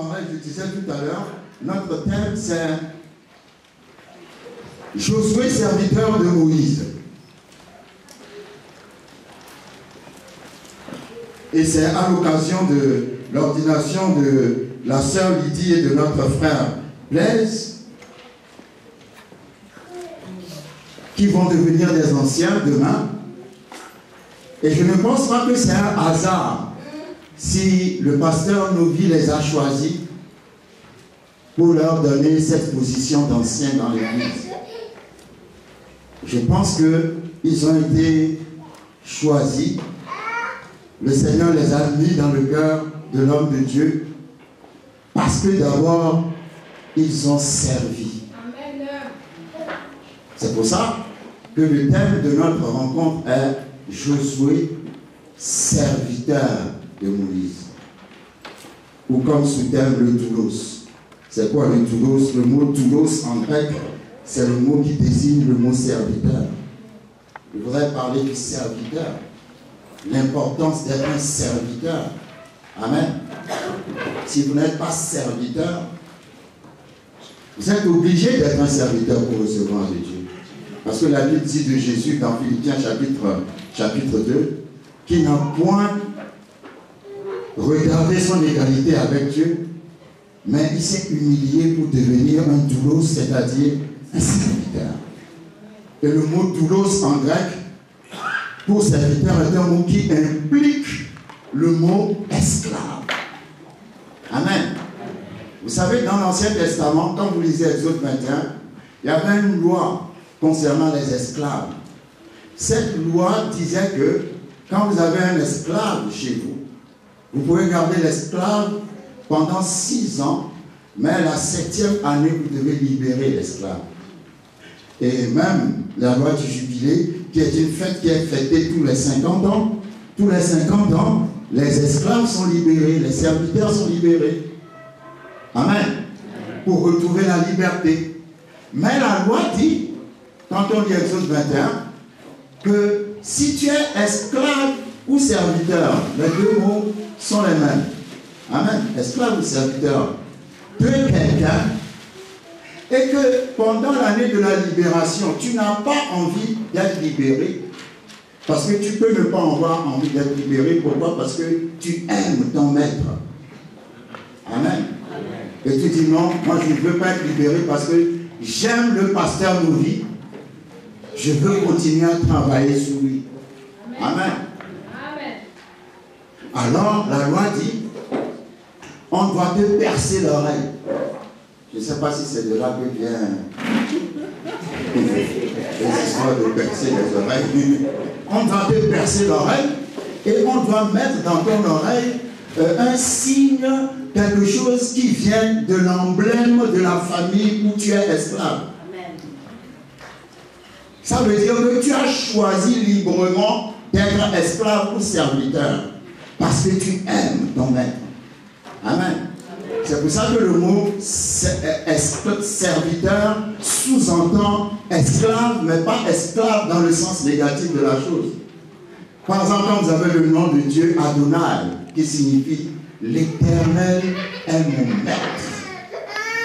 parlerai, je disais tout à l'heure, notre thème c'est Josué, serviteur de Moïse. Et c'est à l'occasion de l'ordination de la sœur Lydie et de notre frère Blaise qui vont devenir des anciens demain. Et je ne pense pas que c'est un hasard si le pasteur Novi les a choisis pour leur donner cette position d'anciens dans l'Église. Je pense qu'ils ont été choisis. Le Seigneur les a mis dans le cœur de l'homme de Dieu parce que d'abord, ils ont servi. C'est pour ça que le thème de notre rencontre est Josué, serviteur de Moïse. Ou comme sous-thème, le doulos. C'est quoi le doulos? Le mot doulos en grec, c'est le mot qui désigne le mot serviteur. Je voudrais parler du serviteur. L'importance d'être un serviteur. Amen. Si vous n'êtes pas serviteur, vous êtes obligé d'être un serviteur pour recevoir de Dieu. Parce que la Bible dit de Jésus dans Philippiens chapitre 2, qu'il n'a point regardé son égalité avec Dieu, mais il s'est humilié pour devenir un doulos, c'est-à-dire un serviteur. Et le mot doulos en grec, pour serviteur, est un mot qui implique le mot esclave. Amen. Vous savez, dans l'Ancien Testament, quand vous lisez Exode 21, il y avait une loi concernant les esclaves. Cette loi disait que quand vous avez un esclave chez vous, vous pouvez garder l'esclave pendant 6 ans, mais la 7e année, vous devez libérer l'esclave. Et même la loi du jubilé, qui est une fête qui est fêtée tous les 50 ans, tous les 50 ans, les esclaves sont libérés, les serviteurs sont libérés. Amen. Pour retrouver la liberté. Mais la loi dit, quand on lit Exode 21, que si tu es esclave ou serviteur, les deux mots sont les mêmes. Amen. Esclave ou serviteur de quelqu'un, et que pendant l'année de la libération, tu n'as pas envie d'être libéré, parce que tu peux ne pas avoir envie d'être libéré. Pourquoi? Parce que tu aimes ton maître. Amen. Et tu dis non, moi je ne veux pas être libéré parce que j'aime le pasteur Novi. Je veux continuer à travailler sur lui. Amen. Alors la loi dit, on doit te percer l'oreille. Je ne sais pas si c'est de là que vient les histoires de percer les oreilles. On doit te percer l'oreille et on doit mettre dans ton oreille un signe, quelque chose qui vient de l'emblème de la famille où tu es esclave. Amen. Ça veut dire que tu as choisi librement d'être esclave ou serviteur parce que tu aimes ton maître. Amen. C'est pour ça que le mot serviteur sous-entend esclave, mais pas esclave dans le sens négatif de la chose. Par exemple, quand vous avez le nom de Dieu Adonai, qui signifie l'Éternel est mon maître.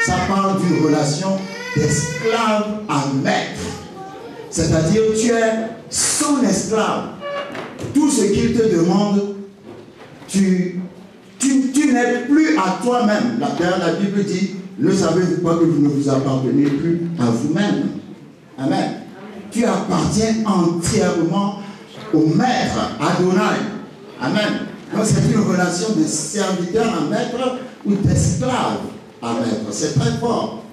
Ça parle d'une relation d'esclave à maître. C'est-à-dire tu es son esclave. Tout ce qu'il te demande, tu n'es plus à toi-même. La Bible dit, ne savez-vous pas que vous ne vous appartenez plus à vous-même. Amen. Tu appartiens entièrement au maître, Adonai. Amen. Donc c'est une relation de serviteur à maître ou d'esclave à maître. C'est très fort.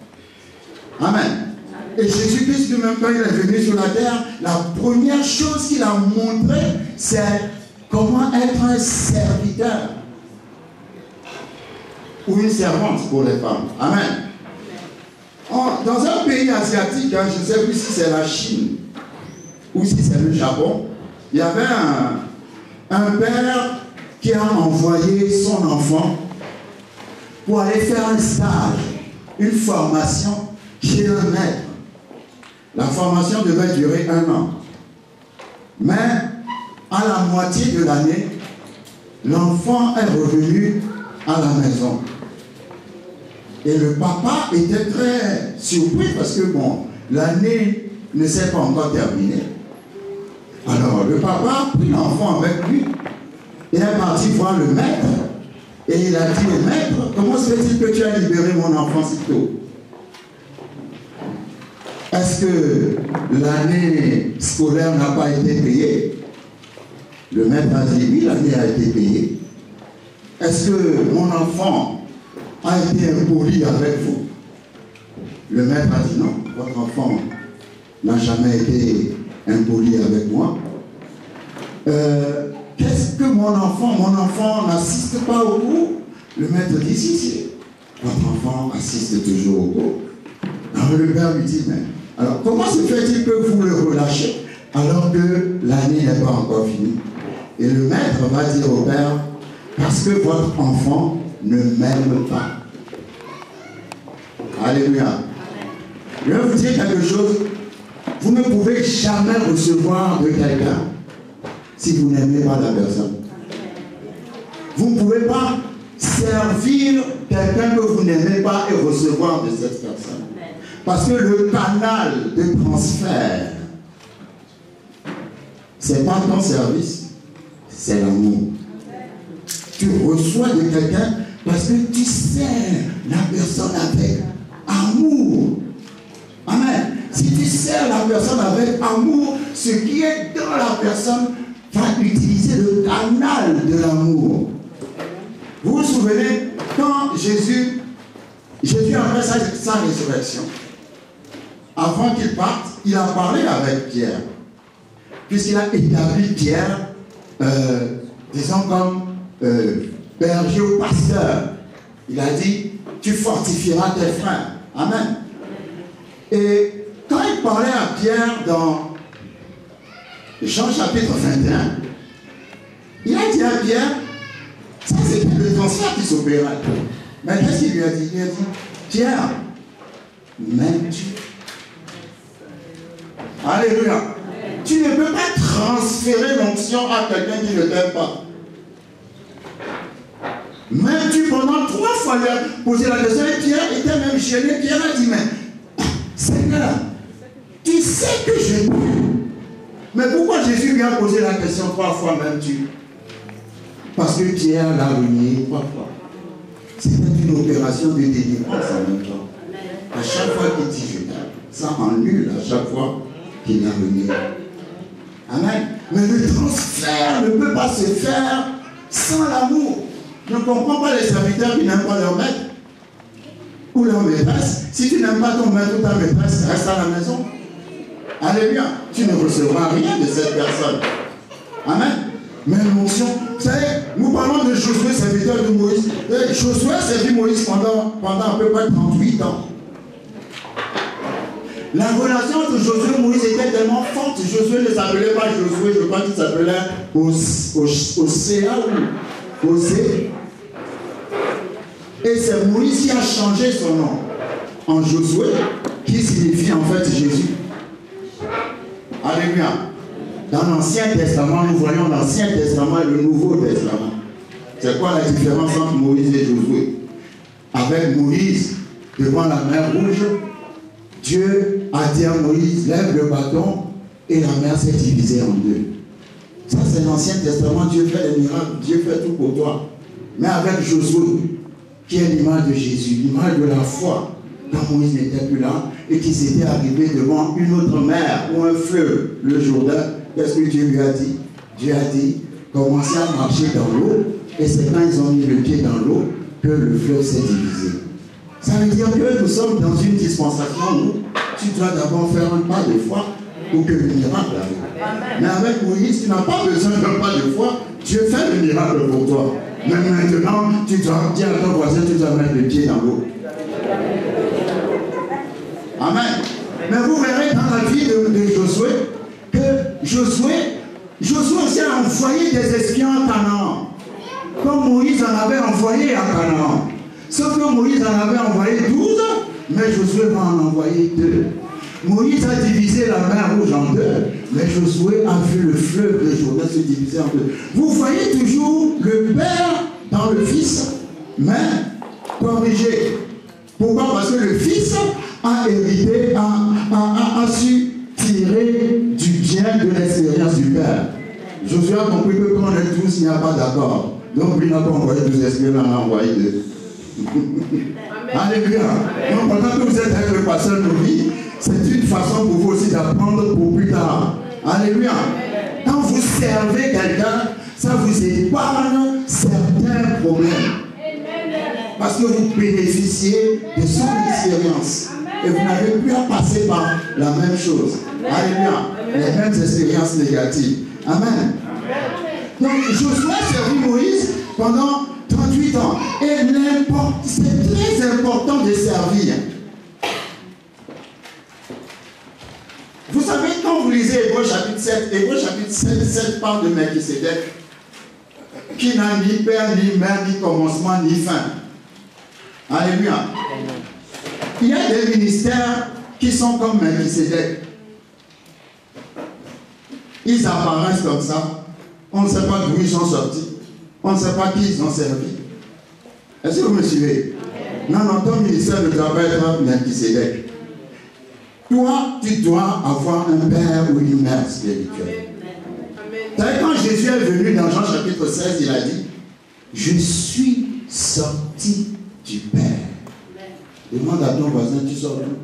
Amen. Et Jésus-Christ lui-même, quand il est venu sur la terre, la première chose qu'il a montré, c'est comment être un serviteur. Ou une servante pour les femmes. Amen. Dans un pays asiatique, je ne sais plus si c'est la Chine ou si c'est le Japon, il y avait un père qui a envoyé son enfant pour aller faire un stage, une formation chez un maître. La formation devait durer 1 an. Mais à la moitié de l'année, l'enfant est revenu à la maison. Et le papa était très surpris parce que, bon, l'année ne s'est pas encore terminée. Alors, le papa a pris l'enfant avec lui. Il est parti voir le maître. Et il a dit au maître, comment se fait-il que tu as libéré mon enfant si tôt? Est-ce que l'année scolaire n'a pas été payée? Le maître a dit, oui, l'année a été payée. Est-ce que mon enfant a été impoli avec vous? Le maître a dit, non, votre enfant n'a jamais été impoli avec moi. Qu'est-ce que mon enfant n'assiste pas au cours? Le maître dit, si, votre enfant assiste toujours au cours. Alors le père lui dit, mais alors comment se fait-il que vous le relâchez alors que l'année n'est pas encore finie? Et le maître va dire au père, parce que votre enfant ne m'aime pas. Alléluia. Je vais vous dire quelque chose, vous ne pouvez jamais recevoir de quelqu'un si vous n'aimez pas la personne. Vous ne pouvez pas servir quelqu'un que vous n'aimez pas et recevoir de cette personne. Parce que le canal de transfert, ce n'est pas ton service, c'est l'amour. Tu reçois de quelqu'un parce que tu sers la personne avec amour. Amen. Si tu sers la personne avec amour, ce qui est dans la personne va utiliser le canal de l'amour. Vous vous souvenez, quand Jésus après sa résurrection, avant qu'il parte, il a parlé avec Pierre. Puisqu'il a établi Pierre, disons comme berger ou pasteur. Il a dit, tu fortifieras tes frères. Amen. Et quand il parlait à Pierre dans Jean chapitre 21, il a dit à Pierre, ça c'est le transfert qui s'opérait. Mais qu'est-ce qu'il lui a dit? Il a dit, Pierre, m'aimes-tu? Alléluia. Tu ne peux pas transférer l'onction à quelqu'un qui ne t'aime pas. M'aimes-tu? Pendant 3 fois, il a posé la question et Pierre était même gêné. Pierre a dit, mais Seigneur, tu sais que je t'aime. Mais pourquoi Jésus lui a posé la question 3 fois, m'aimes-tu? Parce que Pierre l'a renié 3 fois. C'était une opération de délivrance en même temps. À chaque fois qu'il dit je t'aime, ça annule à chaque fois qu'il l'a renié. Amen. Mais le transfert ne peut pas se faire sans l'amour. Je ne comprends pas les serviteurs qui n'aiment pas leur maître ou leur maîtresse. Si tu n'aimes pas ton maître ou ta maîtresse, reste à la maison. Alléluia. Tu ne recevras rien de cette personne. Amen. Mais l'onction, vous savez, nous parlons de Josué, serviteur de Moïse. Et Josué a servi Moïse pendant à peu près 38 ans. La relation entre Josué et Moïse était tellement forte. Josué ne s'appelait pas Josué, je crois qu'il s'appelait Osée ou Osée. Et c'est Moïse qui a changé son nom en Josué, qui signifie en fait Jésus. Alléluia. Dans l'Ancien Testament, nous voyons l'Ancien Testament et le Nouveau Testament. C'est quoi la différence entre Moïse et Josué? Avec Moïse, devant la mer Rouge, Dieu a dit à Moïse, lève le bâton, et la mer s'est divisée en deux. Ça, c'est l'Ancien Testament. Dieu fait des miracles, Dieu fait tout pour toi. Mais avec Josué, qui est l'image de Jésus, l'image de la foi, quand Moïse n'était plus là, et qu'ils étaient arrivés devant une autre mer ou un fleuve, le Jourdain, qu'est-ce que Dieu lui a dit? Dieu a dit, commencez à marcher dans l'eau, et c'est quand ils ont mis le pied dans l'eau que le fleuve s'est divisé. Ça veut dire que nous sommes dans une dispensation où tu dois d'abord faire un pas de foi pour que le miracle arrive. Mais avec Moïse, tu n'as pas besoin d'un pas de foi, Dieu fait le miracle pour toi. Mais maintenant, tu dois dire à ton voisin, tu dois mettre le pied dans l'eau. Amen. Mais vous verrez dans la vie de Josué que Josué aussi a envoyé des espions à Canaan. Comme Moïse en avait envoyé à Canaan. Sauf que Moïse en avait envoyé 12, mais Josué va en envoyer 2. Moïse a divisé la mer Rouge en 2, mais Josué a vu le fleuve de Jourdain se diviser en 2. Vous voyez toujours le Père dans le Fils, mais corrigé Pourquoi? Parce que le Fils a hérité, a su tirer du bien de l'expérience du Père. Josué a compris que quand on est tous, il n'y a pas d'accord. Donc il n'a pas envoyé 12 esprits, il en a envoyé 2. Alléluia. Donc pendant que vous êtes avec le pasteur Novi, c'est une façon pour vous aussi d'apprendre pour plus tard. Alléluia. Quand vous servez quelqu'un, ça vous épargne certains problèmes. Parce que vous bénéficiez de son expérience. Et vous n'avez plus à passer par la même chose. Alléluia. Les mêmes expériences négatives. Amen. Donc Josué servit Moïse pendant 38 ans. Et c'est très important de servir. Vous savez, quand vous lisez Hébreux chapitre 7 parle de Melchisédek, qui n'a ni père, ni mère, ni commencement, ni fin. Alléluia. Il y a des ministères qui sont comme Melchisédek. Ils apparaissent comme ça. On ne sait pas d'où ils sont sortis. On ne sait pas qui ils ont servi. Est-ce que vous me suivez? Non, ton ministère ne doit pas être Melchisédek. Toi, tu dois avoir un père ou une mère spirituelle. Quand Jésus est venu dans Jean chapitre 16, il a dit, je suis sorti du Père. Demande à ton voisin, tu sors d'où?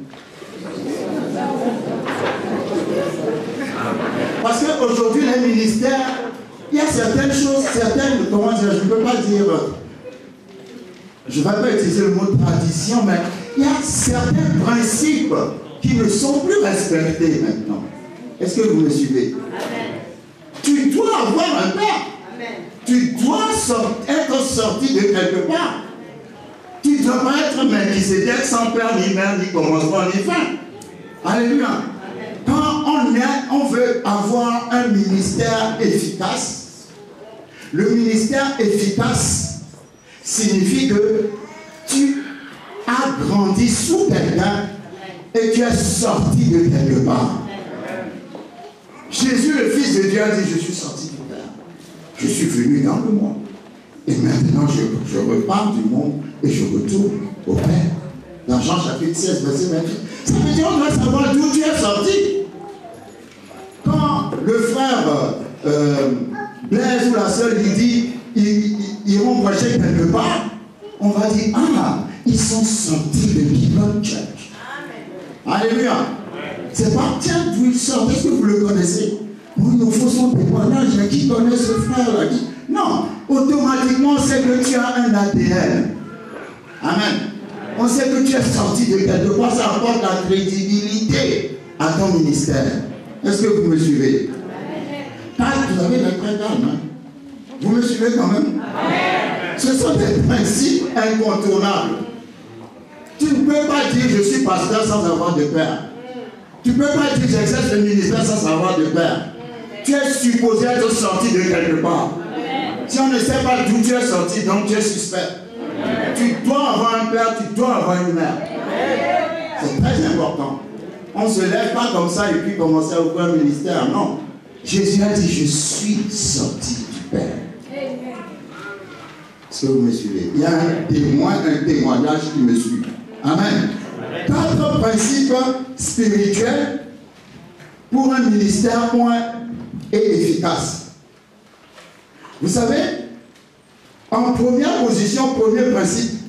Parce qu'aujourd'hui, les ministères, il y a certaines choses, comment dire, je ne peux pas dire, je ne vais pas utiliser le mot tradition, mais il y a certains principes qui ne sont plus respectés maintenant. Est-ce que vous me suivez? Amen. Tu dois avoir un père. Amen. Tu dois être sorti de quelque part. Tu ne dois pas être Melchisédek sans père, ni mère, ni commencement, ni fin. Alléluia. Amen. Quand on veut avoir un ministère efficace, le ministère efficace signifie que tu as grandi sous quelqu'un et tu es sorti de quelque part. Jésus, le Fils de Dieu, a dit, je suis sorti du Père. Je suis venu dans le monde. Et maintenant, je repars du monde et je retourne au Père. Dans Jean chapitre 16, verset 28. Ça veut dire qu'on doit savoir d'où tu es sorti. Quand le frère Blaise ou la sœur Lydie, ils vont prêcher quelque part, on va dire, ah, ils sont sortis de Bible Church. Alléluia. C'est pas, tiens, d'où il sort, est-ce que vous le connaissez? Oui, nous faisons témoignage, qui connaît ce frère-là? Non, automatiquement, on sait que tu as un ADN. Amen. On sait que tu es sorti de quelque part, ça apporte la crédibilité à ton ministère. Est-ce que vous me suivez? Vous avez les très calme, hein? Vous me suivez quand même? Ce sont des principes incontournables. Tu ne peux pas dire je suis pasteur sans avoir de père. Tu ne peux pas dire j'exerce le ministère sans avoir de père. Tu es supposé être sorti de quelque part. Si on ne sait pas d'où tu es sorti, donc tu es suspect. Tu dois avoir un père, tu dois avoir une mère. C'est très important. On ne se lève pas comme ça et puis commencer à ouvrir un ministère. Non. Jésus a dit je suis sorti du Père. Est-ce que vous me suivez? Il y a un témoignage qui me suit. Amen. 4 principes spirituels pour un ministère point et efficace. Vous savez, en première position, premier principe,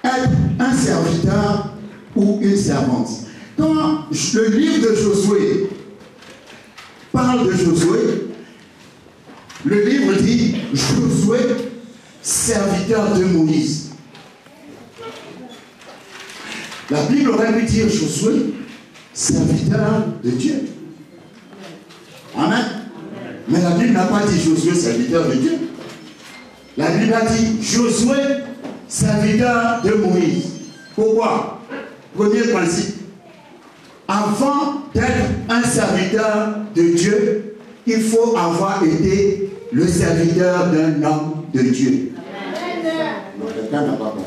être un serviteur ou une servante. Quand le livre de Josué parle de Josué, le livre dit Josué, serviteur de Moïse. La Bible aurait pu dire Josué, serviteur de Dieu. Amen. Mais la Bible n'a pas dit Josué, serviteur de Dieu. La Bible a dit Josué, serviteur de Moïse. Pourquoi? Premier principe. Avant d'être un serviteur de Dieu, il faut avoir été le serviteur d'un homme de Dieu. Quelqu'un n'a pas compris.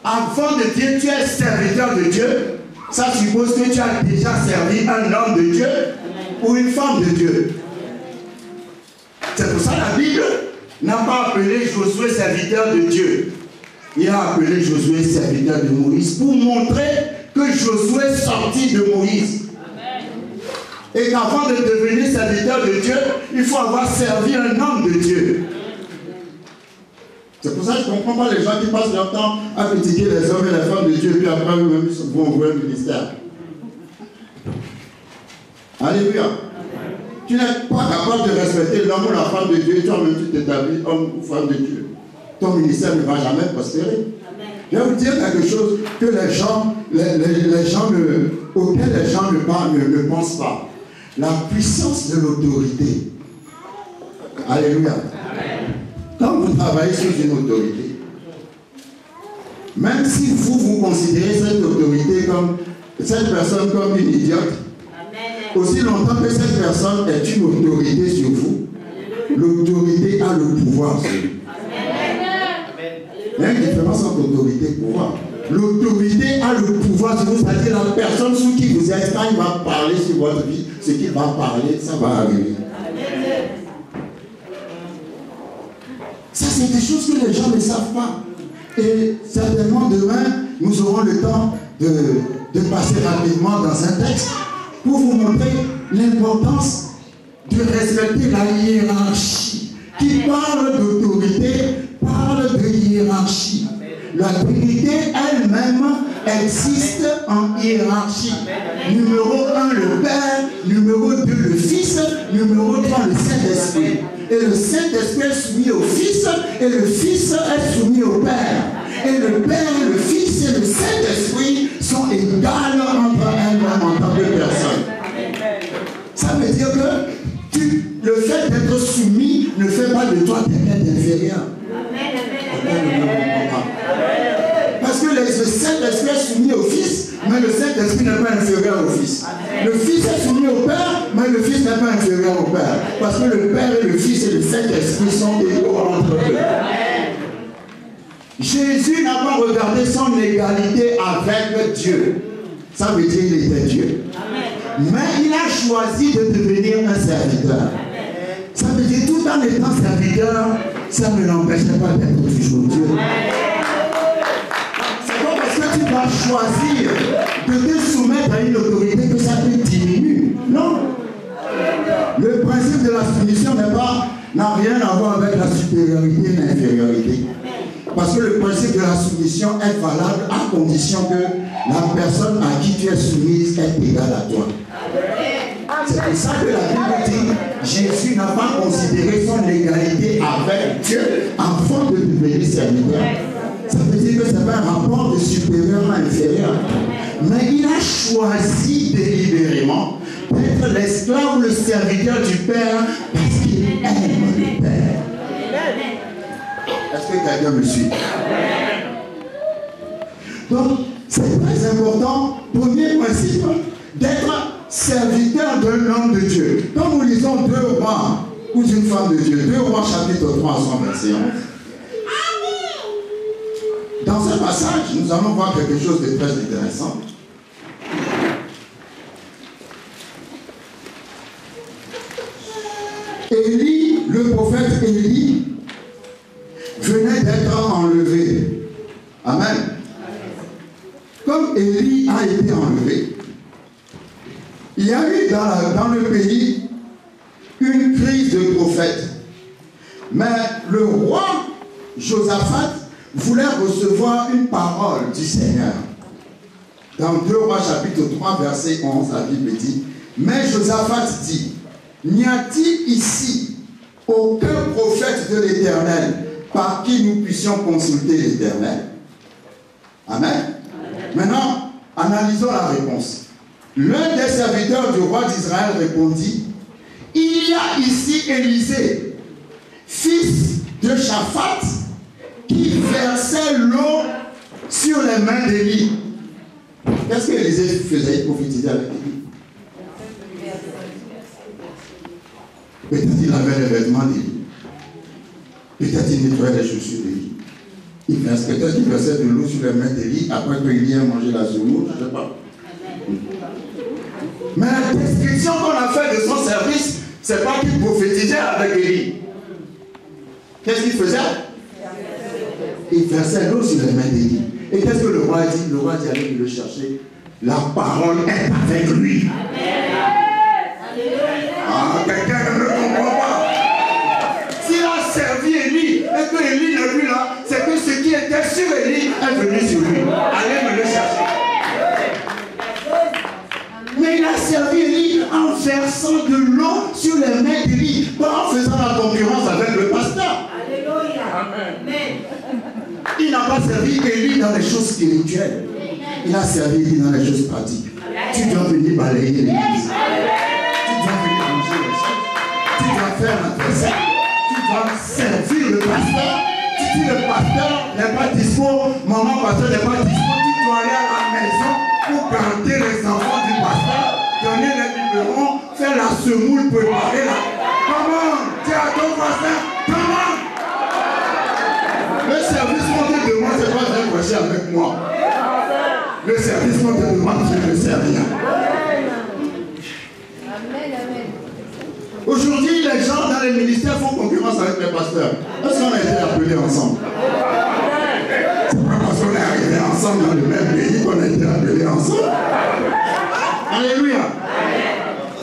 Avant de dire tu es serviteur de Dieu, ça suppose que tu as déjà servi un homme de Dieu ou une femme de Dieu. C'est pour ça que la Bible n'a pas appelé Josué serviteur de Dieu. Il a appelé Josué serviteur de Moïse pour montrer que Josué sortit de Moïse. Et qu'avant de devenir serviteur de Dieu, il faut avoir servi un homme de Dieu. C'est pour ça que je ne comprends pas les gens qui passent leur temps à critiquer les hommes et les femmes de Dieu, puis après eux-mêmes vont ouvrir un ministère. Alléluia. Tu n'es pas capable de respecter l'homme ou la femme de Dieu, toi-même tu t'établis homme ou femme de Dieu. Ton ministère ne va jamais prospérer. Je vais vous dire quelque chose que les gens auxquels les gens ne pensent pas. La puissance de l'autorité. Alléluia. Quand vous travaillez sous une autorité, même si vous considérez cette personne comme une idiote, aussi longtemps que cette personne est une autorité sur vous, l'autorité a le pouvoir sur vous. Il y a une différence entre autorité et pouvoir. L'autorité a le pouvoir sur vous, c'est-à-dire la personne sous qui vous êtes, quand il va parler sur votre vie, ce qu'il va parler, ça va arriver. Ça, c'est des choses que les gens ne savent pas. Et certainement demain, nous aurons le temps de passer rapidement dans un texte pour vous montrer l'importance de respecter la hiérarchie. Qui parle d'autorité, parle de hiérarchie. La Trinité elle-même existe en hiérarchie. Numéro 1, le Père. Numéro 2, le Fils. Numéro 3, le Saint-Esprit. Et le Saint-Esprit est soumis au Fils. Et le Fils est soumis au Père. Et le Père, le Fils et le Saint-Esprit sont égales entre elles-mêmes en tant que personnes. Ça veut dire que le fait d'être soumis ne fait pas de toi quelqu'un d'inférieur. Parce que le Saint-Esprit est soumis au Fils, mais le Saint-Esprit n'est pas inférieur au Fils. Le Fils est soumis au Père, mais le Fils n'est pas inférieur au Père. Parce que le Père et le Fils et le Saint-Esprit sont égaux entre eux. Jésus n'a pas regardé son égalité avec Dieu. Ça veut dire qu'il était Dieu. Mais il a choisi de devenir un serviteur. Ça veut dire tout en étant serviteur, ça ne l'empêchait pas d'être toujours Dieu. C'est pas parce que tu vas choisir de te soumettre à une autorité que ça te diminue. Non. Le principe de la soumission n'a rien à voir avec la supériorité et l'infériorité. Parce que le principe de la soumission est valable à condition que la personne à qui tu es soumise est égale à toi. C'est pour ça que la Bible dit Jésus n'a pas considéré son égalité avec Dieu avant de devenir serviteur. Ça veut dire que ce n'est pas un rapport de supérieur à inférieur. Mais il a choisi délibérément d'être l'esclave ou le serviteur du Père parce qu'il aime le Père. Est-ce que quelqu'un me suit? Donc, c'est très important, premier principe, d'être serviteur d'un homme de Dieu. Quand nous lisons 2 rois ou d'une femme de Dieu, 2 rois chapitre 3 à son verset 11. Dans ce passage, nous allons voir quelque chose de très intéressant. Élie, le prophète Élie, venait d'être enlevé. Amen. Comme Élie a été enlevé, il y a eu dans le pays une crise de prophètes. Mais le roi Josaphat voulait recevoir une parole du Seigneur. Dans 2 Rois chapitre 3 verset 11, la Bible dit, mais Josaphat dit, n'y a-t-il ici aucun prophète de l'Éternel par qui nous puissions consulter l'Éternel? Amen. Maintenant, analysons la réponse. L'un des serviteurs du roi d'Israël répondit, il y a ici Élisée, fils de Shaphat, qui versait l'eau sur les mains d'Élie. Qu'est-ce que Élisée faisait? Il prophétisait avec Élie. Peut-être il avait les vêtements d'Élie. Peut-être il nettoyait les chaussures d'Élie. Peut-être qu'il versait de l'eau sur les mains d'Élie après que Élie ait mangé la semoule, je ne sais pas. Mais la description qu'on a faite de son service, c'est pas qu'il prophétisait avec Élie. Qu'est-ce qu'il faisait? il versait l'eau sur les mains d'Élie. Et qu'est-ce que le roi a dit? Le roi a dit, allez le chercher. La parole est avec lui. Ah, quelqu'un ne me comprend pas. S'il a servi Élie et que Élie n'est plus là, c'est que ce qui était sur Élie est venu sur lui. Allez me le chercher. Mais il a servi Élie en versant de l'eau sur les mains d'Élie, pas en faisant la concurrence avec le pasteur. Alléluia. Amen. Il n'a pas servi Élie dans les choses spirituelles. Il a servi Élie dans les choses pratiques. Tu dois venir balayer l'église. Tu dois venir manger les choses. Tu dois faire la vaisselle. Tu dois servir le pasteur. Si le pasteur n'est pas dispo, maman pasteur n'est pas dispo, tu dois aller à la maison pour garder les enfants du pasteur, donner les biberons, faire la semoule, préparer la... Comment? Dis à ton voisin, comment? Le service qu'on te demande, c'est pas de prêcher avec moi. Le service qu'on te demande, c'est de servir. Aujourd'hui, les gens dans les ministères font concurrence avec les pasteurs. Est-ce qu'on a été appelés ensemble? C'est pas parce qu'on est arrivés ensemble dans le même pays qu'on a été appelés ensemble. Alléluia.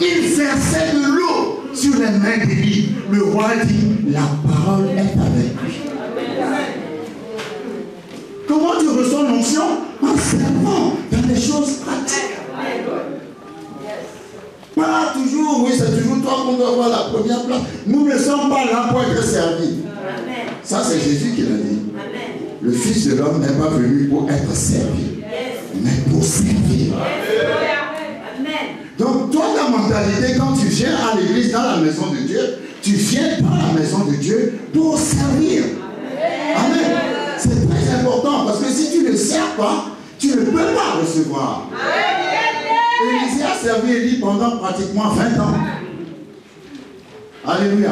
Il versait de l'eau sur les mains d'Élie. Le roi dit, la parole est avec lui. Comment tu reçois l'onction? En servant dans les choses pratiques. Pas toujours, oui, c'est toujours toi qu'on doit avoir la première place. Nous ne sommes pas là pour être servis. Ça, c'est Jésus qui l'a dit. Amen. Le Fils de l'homme n'est pas venu pour être servi, mais pour servir. Amen. Donc, toi, ta mentalité, quand tu viens à l'église, dans la maison de Dieu, tu viens dans la maison de Dieu pour servir. Amen. C'est très important parce que si tu ne sers pas, tu ne peux pas recevoir. Élisée a servi Élie pendant pratiquement 20 ans. Alléluia.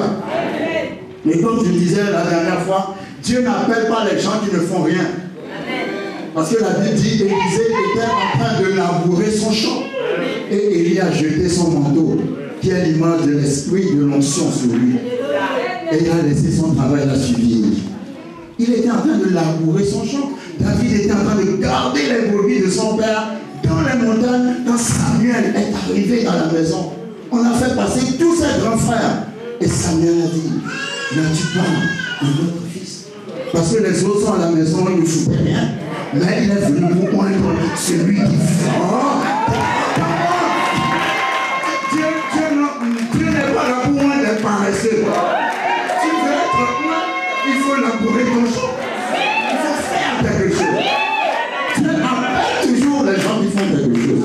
Mais comme je disais la dernière fois, Dieu n'appelle pas les gens qui ne font rien. Parce que la Bible dit Élisée était en train de labourer son champ. Et Élie a jeté son manteau, qui est l'image de l'esprit de l'onction sur lui. Et il a laissé son travail la suivre. Il était en train de labourer son champ. David était en train de garder les brebis de son père dans les montagnes. Quand Samuel est arrivé dans la maison, on a fait passer tous ses grands frères. Et Samuel a dit, n'as-tu pas un autre fils? Parce que les autres sont à la maison, ils ne foutaient rien. Mais il est venu pour poindre celui qui fait. Dieu n'est pas là pour moi d'être paresseux. Tu veux être moi, il faut labourer ton champ. Il faut faire quelque chose. Dieu appelle toujours les gens qui font quelque chose.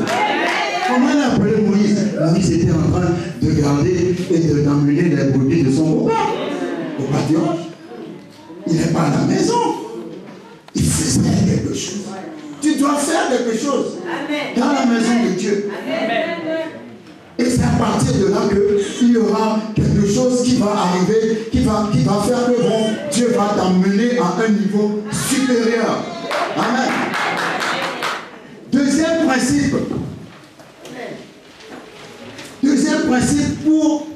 Comment il a appelé Moïse? Moïse était en train de garder et d'emmener les brebis de son beau-père au pâturage. Il n'est pas à la maison. Il faisait quelque chose. Tu dois faire quelque chose dans la maison de Dieu. Et c'est à partir de là qu'il y aura quelque chose qui va arriver, qui va faire que bon, Dieu va t'emmener à un niveau supérieur. Amen. Deuxième principe. Deuxième principe pour,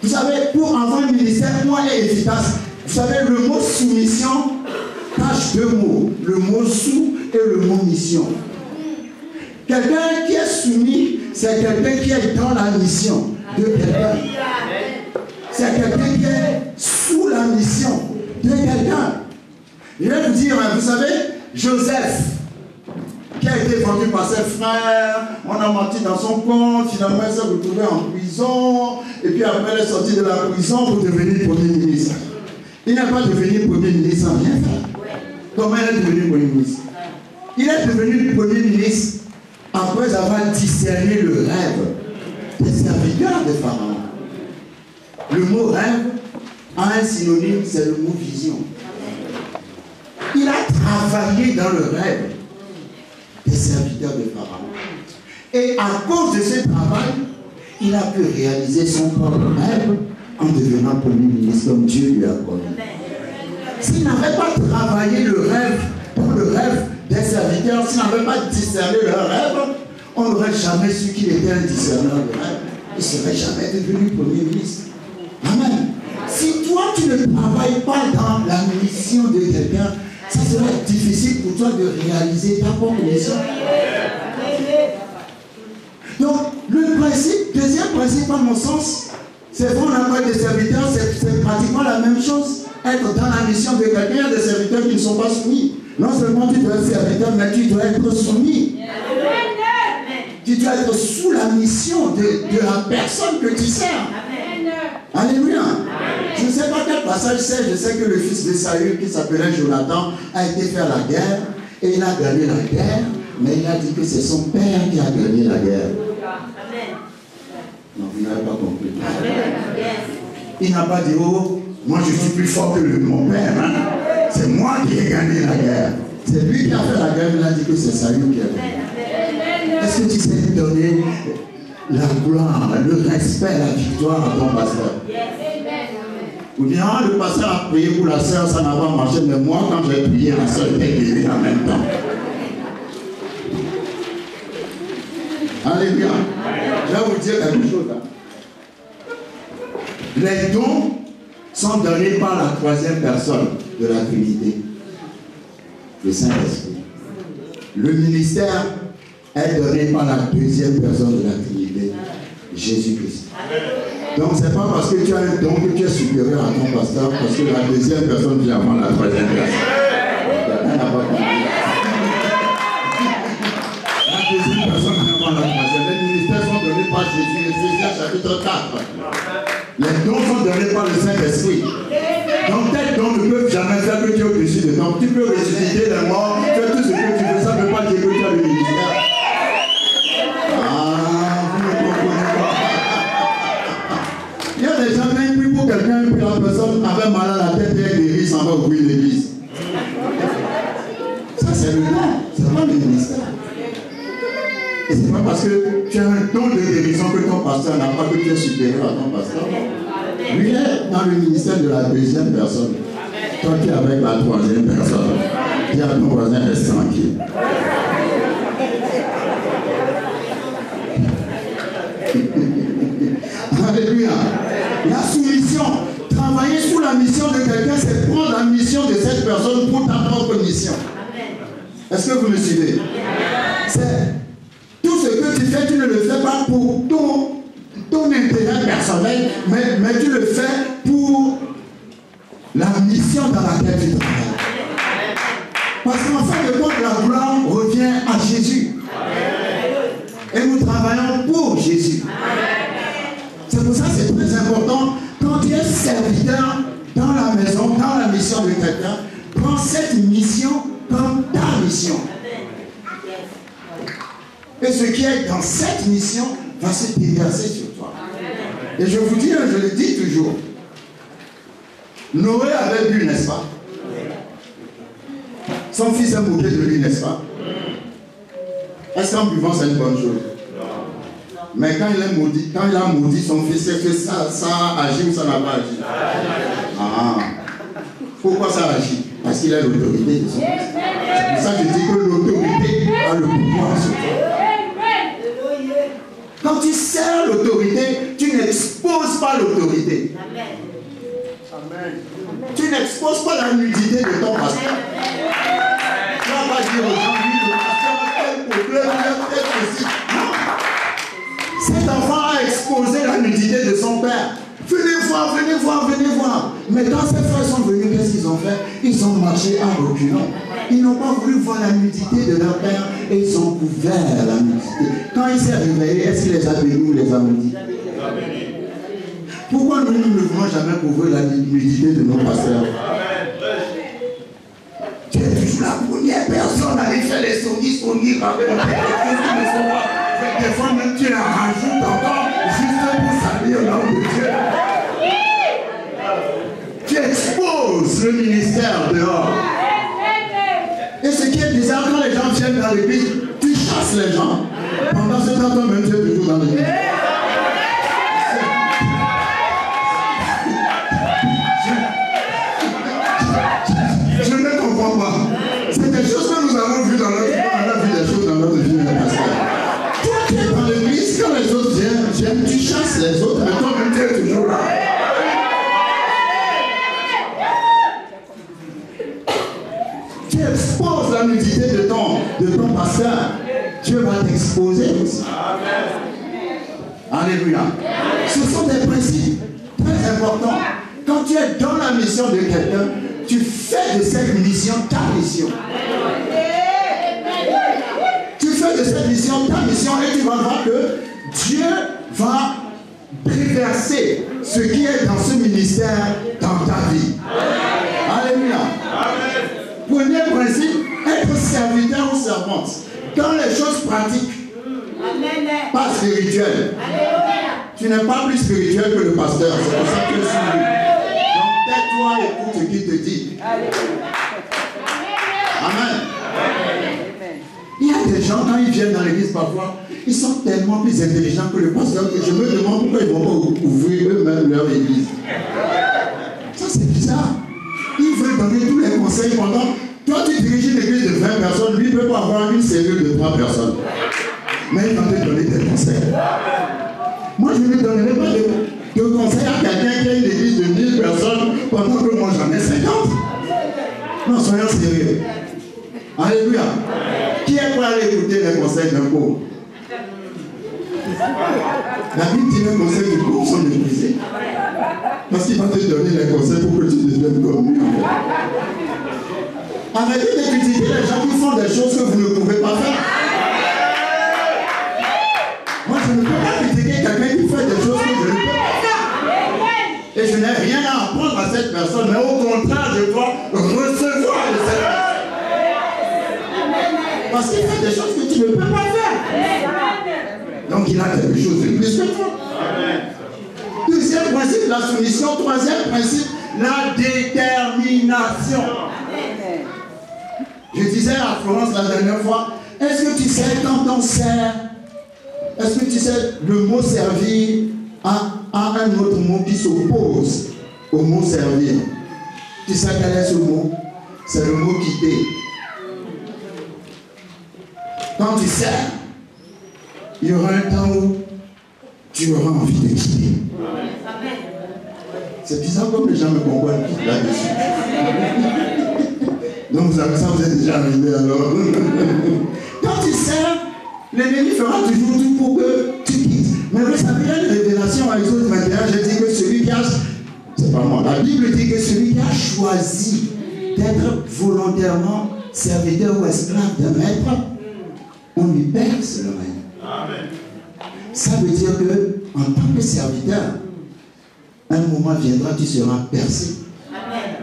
vous savez, pour avoir un ministère moins efficace, vous savez, le mot soumission cache deux mots, le mot sous et le mot mission. Quelqu'un qui est soumis, c'est quelqu'un qui est dans la mission de quelqu'un. C'est quelqu'un qui est sous la mission de quelqu'un. Je vais vous dire, vous savez, Joseph, qui a été vendu par ses frères, on a menti dans son compte, finalement il s'est retrouvé en prison, et puis après il est sorti de la prison pour devenir Premier ministre. Il n'a pas devenu Premier ministre sans rien faire. Comment il est devenu Premier ministre? Il est devenu Premier ministre après avoir discerné le rêve des serviteurs de Pharaon. Le mot rêve a un synonyme, c'est le mot vision. Il a travaillé dans le rêve des serviteurs de Pharaon. Et à cause de ce travail, il a pu réaliser son propre rêve en devenant Premier ministre comme Dieu lui a promis. S'il n'avait pas travaillé le rêve, dans le rêve des serviteurs, s'il n'avait pas discerné leur rêve, on n'aurait jamais su qu'il était un discerneur de rêve. Il ne serait jamais devenu Premier ministre. Amen. Si toi tu ne travailles pas dans la mission de quelqu'un, Ça sera difficile pour toi de réaliser ta propre mission. Donc, le principe, deuxième principe, à mon sens, c'est bon, on a pas des serviteurs, c'est pratiquement la même chose. Être dans la mission de quelqu'un, il y a des serviteurs qui ne sont pas soumis. Non seulement tu dois être serviteur, mais tu dois être soumis. Tu dois être sous la mission de la personne que tu sers. Alléluia. Je ne sais pas quel passage c'est. Je sais que le fils de Saül, qui s'appelait Jonathan, a été faire la guerre. Et il a gagné la guerre. Mais il a dit que c'est son père qui a gagné la guerre. Non, vous n'avez pas compris. Il n'a pas dit, oh, moi je suis plus fort que mon père. Hein? C'est moi qui ai gagné la guerre. C'est lui qui a fait la guerre. Il a dit que c'est Saül qui a gagné. Est-ce que tu sais donner la gloire, le respect, la victoire à ton pasteur? Ou bien, le pasteur a prié pour la sœur, ça n'a pas marché, mais moi, quand j'ai prié, la sœur était guérie en même temps. Alléluia. Je vais vous dire quelque chose. Les dons sont donnés par la troisième personne de la Trinité, le Saint-Esprit. Le ministère est donné par la deuxième personne de la Trinité, Jésus-Christ. Donc, ce n'est pas parce que tu as un don que tu es supérieur à ton pasteur, parce que la deuxième personne vient avant la troisième personne. La deuxième personne vient avant la troisième. Les ministères sont donnés par Jésus, Éphésiens chapitre 4. Les dons sont donnés par le Saint-Esprit. Donc, tes dons ne peuvent jamais faire que tu es au-dessus de toi. Tu peux ressusciter les morts, faire tout ce que tu veux, ça ne veut pas dire que tu as le ministère. Il y a des gens qui prient pour quelqu'un, puis la personne avait mal à la tête et elle guérit, s'en va ouvrir l'église. Ça, c'est le don, c'est pas le ministère. Et c'est pas parce que tu as un don de guérison que ton pasteur n'a pas, que tu es supérieur à ton pasteur. Lui est dans le ministère de la deuxième personne. Toi qui es avec la troisième personne, dis à ton voisin, reste tranquille. Alléluia. La soumission, travailler sous la mission de quelqu'un, c'est prendre la mission de cette personne pour ta propre mission. Est-ce que vous me suivez? C'est tout ce que tu fais, tu ne le fais pas pour ton intérêt personnel, mais tu le fais pour la mission dans laquelle tu travailles. Parce qu'en fin de compte, la gloire revient à Jésus. Et nous travaillons pour Jésus. C'est pour ça que c'est très important, quand tu es serviteur dans la maison, dans la mission de quelqu'un, prends cette mission comme ta mission. Et ce qui est dans cette mission va se déverser sur toi. Et je vous dis, je le dis toujours, Noé avait bu, n'est-ce pas? Son fils a moqué de lui, n'est-ce pas? Est-ce qu'en buvant c'est une bonne chose? Mais quand il a maudit son fils, est-ce que ça a agi ou ça n'a pas agi? Ah. Pourquoi ça agit? Parce qu'il a l'autorité de son fils. C'est pour ça que je dis que l'autorité a le pouvoir sur toi. Quand tu sers l'autorité, tu n'exposes pas l'autorité. Tu n'exposes pas la nudité de ton pasteur. Tu ne vas pas dire aux gens, oui, le pasteur a tel problème, il a tel ceci. Non. Cet enfant a exposé la nudité de son père. Venez voir, venez voir, venez voir. Mais quand ses frères sont venus, qu'est-ce qu'ils ont fait? Ils ont marché en reculant. Ils n'ont pas voulu voir la nudité de leur père et ils ont couvert la nudité. Quand il s'est réveillé, est-ce qu'il les a bénis ou les a maudits? Pourquoi nous ne voulons jamais couvrir la nudité de nos pasteurs? Tu es toujours la première personne à aller faire les sonnis, raconter des choses qui ne sont pas. Des fois même tu la rajoutes encore juste pour saluer au nom de Dieu. Tu exposes le ministère dehors. Et ce qui est bizarre, quand les gens viennent dans l'église, tu chasses les gens. Pendant ce temps, toi-même, tu es toujours dans l'église. Je ne comprends pas. C'est des choses que nous avons vues dans notre vie. On a vu des choses dans notre vie, pasteur. Toi, tu es dans l'église, quand les autres viennent, tu chasses les autres, mais toi-même, tu es toujours là. pasteur, Dieu va t'exposer aussi. Alléluia. Ce sont des principes très importants. Quand tu es dans la mission de quelqu'un, tu fais de cette mission ta mission. Tu fais de cette mission ta mission et tu vas voir que Dieu va déverser ce qui est dans ce ministère dans ta vie. Alléluia. Premier principe, être serviteur ou servante. Dans les choses pratiques, pas spirituelles. Tu n'es pas plus spirituel que le pasteur. C'est pour ça que tu es suivi. Donc tais-toi et écoute ce qu'il te dit. Amen. Il y a des gens, quand ils viennent dans l'église parfois, ils sont tellement plus intelligents que le pasteur que je me demande pourquoi ils ne vont pas ouvrir eux-mêmes leur église. Ça, c'est bizarre. Ils veulent donner tous les conseils pendant. Toi, tu diriges une église de 20 personnes, lui, il ne peut pas avoir une cellule de 3 personnes. Mais il va te donner des conseils. Moi, je ne lui donnerai pas de conseils à quelqu'un qui a une église de 1000 personnes pendant que moi, j'en ai 50. Non, soyons sérieux. Alléluia. Qui est prêt à aller écouter les conseils d'un pauvre? La Bible dit les conseils du pauvre sont méprisés. Parce qu'il va te donner les conseils pour que tu deviennes comme lui. Arrêtez de critiquer les gens qui font des choses que vous ne pouvez pas faire. Moi, je ne peux pas critiquer quelqu'un qui fait des choses que je ne peux pas faire. Et je n'ai rien à apprendre à cette personne, mais au contraire, je dois recevoir de cette personne. Parce qu'il fait des choses que tu ne peux pas faire. Donc, il a quelque chose de plus que toi. Deuxième principe, la soumission. Troisième principe, la détermination. Je disais à Florence la dernière fois, est-ce que tu sais quand on sert, est-ce que tu sais le mot servir a un autre mot qui s'oppose au mot servir? Tu sais quel est ce mot? C'est le mot quitter. Quand tu sers, il y aura un temps où tu auras envie de quitter. C'est bizarre comme les gens me comprennent là-dessus. Donc ça vous est déjà arrivé alors. Quand tu sers, l'ennemi fera toujours tout pour que tu quittes. Mais vous savez, il y a une révélation à Exode 21, je dis que celui qui a, c'est pas moi, la Bible dit que celui qui a choisi d'être volontairement serviteur ou esclave d'un maître, on lui perce le règne. Amen. Ça veut dire que, en tant que serviteur, un moment viendra, tu seras percé. Amen.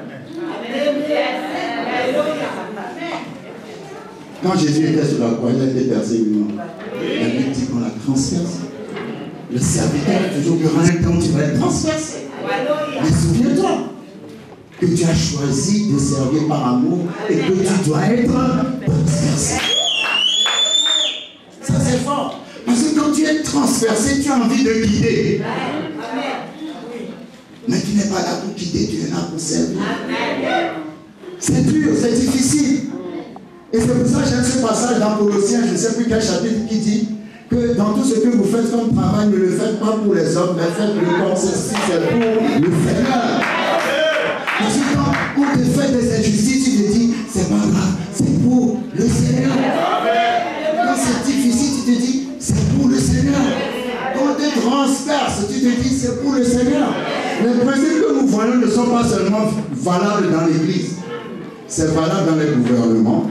Quand Jésus était sur la croix, il a été percé lui-même. La Bible dit qu'on l'a transpercé. Le serviteur, toujours, il y aura un temps où tu vas être transpercé. Mais souviens-toi que tu as choisi de servir par amour et que tu dois être transpercé. Ça, c'est fort. Parce que quand tu es transpercé, tu as envie de quitter. Mais tu n'es pas là pour quitter, tu es là pour servir. C'est dur, c'est difficile. Et c'est pour ça que j'aime ce passage dans Colossiens, je ne sais plus quel chapitre, qui dit que dans tout ce que vous faites comme travail, ne le faites pas pour les hommes, mais faites-le comme ceci, c'est pour le Seigneur. Parce que quand on te fait des injustices, tu te dis, c'est pas grave, c'est pour le Seigneur. Quand c'est difficile, tu te dis, c'est pour le Seigneur. Quand on te transperce, tu te dis, c'est pour le Seigneur. Les principes que nous voyons ne sont pas seulement valables dans l'Église. C'est valable dans les gouvernements,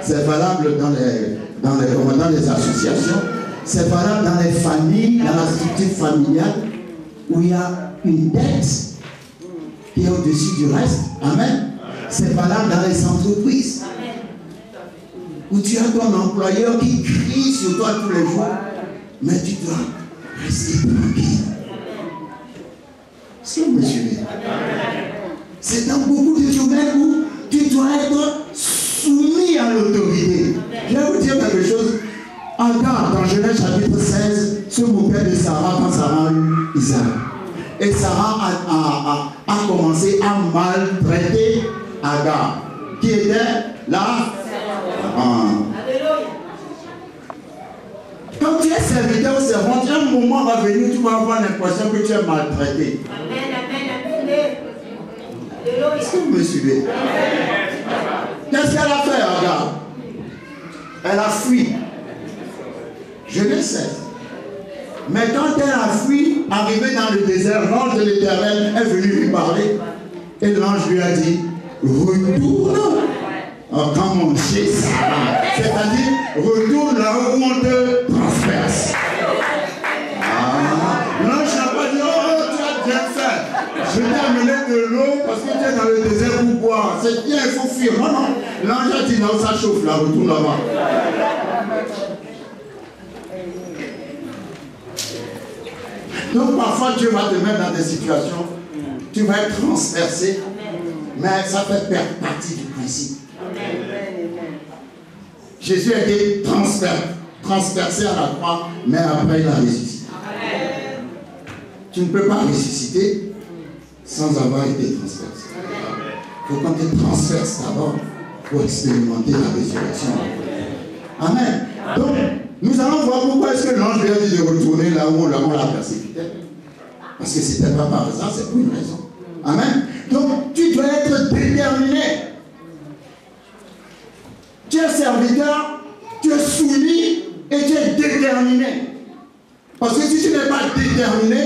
c'est valable dans les associations, c'est valable dans les familles, dans la structure familiale, où il y a une dette qui est au-dessus du reste. Amen. C'est valable dans les entreprises, où tu as ton employeur qui crie sur toi tous les jours, mais tu dois rester tranquille. Est-ce que vous me suivez? C'est dans beaucoup de domaines où tu dois être soumis à l'autorité. Je vais vous dire quelque chose. Agar, dans Genèse chapitre 16, se moquait de Sarah quand Sarah a eu Isaac. Et Sarah a commencé à maltraiter Agar, qui était là. Quand tu es serviteur ou servante, un moment va venir, tu vas avoir l'impression que tu es maltraité. Est-ce que vous me suivez? Qu'est-ce qu'elle a fait, Agar? Elle a fui. Genèse 16. Mais quand elle a fui, arrivée dans le désert, l'ange de l'Éternel est venu lui parler. Et l'ange lui a dit, retourne comme on sait ça. C'est-à-dire, retourne là où on te transperce. L'ange n'a pas dit, oh, tu as bien fait. Je t'ai amené de l'eau parce que tu es dans le désert pour boire. C'est bien, il faut fuir. Non, non. L'ange a dit, non, ça chauffe là, retourne là-bas. Donc parfois Dieu va te mettre dans des situations, tu vas être transpercé, mais ça fait partie du principe. Jésus a été transpercé à la croix, mais après il a ressuscité. Tu ne peux pas ressusciter sans avoir été transpercé. Il faut qu'on te transperce d'abord pour expérimenter la résurrection. Amen. Donc, nous allons voir pourquoi est-ce que l'ange lui a dit de retourner là où on l'a persécuté. Parce que ce n'était pas par hasard, c'est pour une raison. Amen. Donc, tu dois être déterminé. Tu es serviteur, tu es soumis et tu es déterminé. Parce que si tu n'es pas déterminé,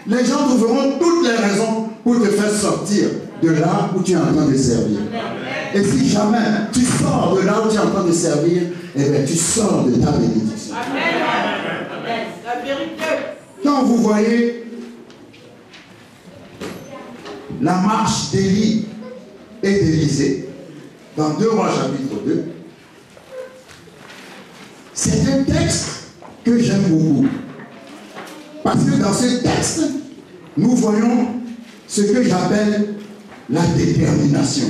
les gens trouveront toutes les raisons pour te faire sortir de là où tu es en train de servir. Et si jamais tu sors de là où tu es en train de servir, eh bien tu sors de ta bénédiction. La vérité. Quand vous voyez la marche d'Élie et d'Élisée, dans 2 Rois chapitre 2, c'est un texte que j'aime beaucoup. Parce que dans ce texte, nous voyons ce que j'appelle la détermination.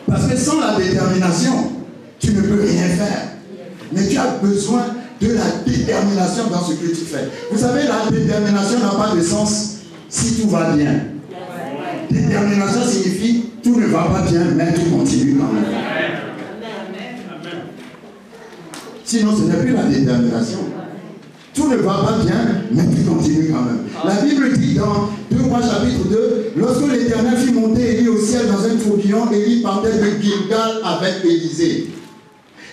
Parce que sans la détermination, tu ne peux rien faire. Mais tu as besoin de la détermination dans ce que tu fais. Vous savez, la détermination n'a pas de sens si tout va bien. Détermination signifie tout ne va pas bien, mais tu continues quand même. Sinon, ce n'est plus la détermination. Tout ne va pas bien, mais tu continues quand même. La Bible dit dans 2 Rois chapitre 2, lorsque l'Éternel fit monter Élie au ciel dans un tourbillon, Élie partait de Gilgal avec Élisée.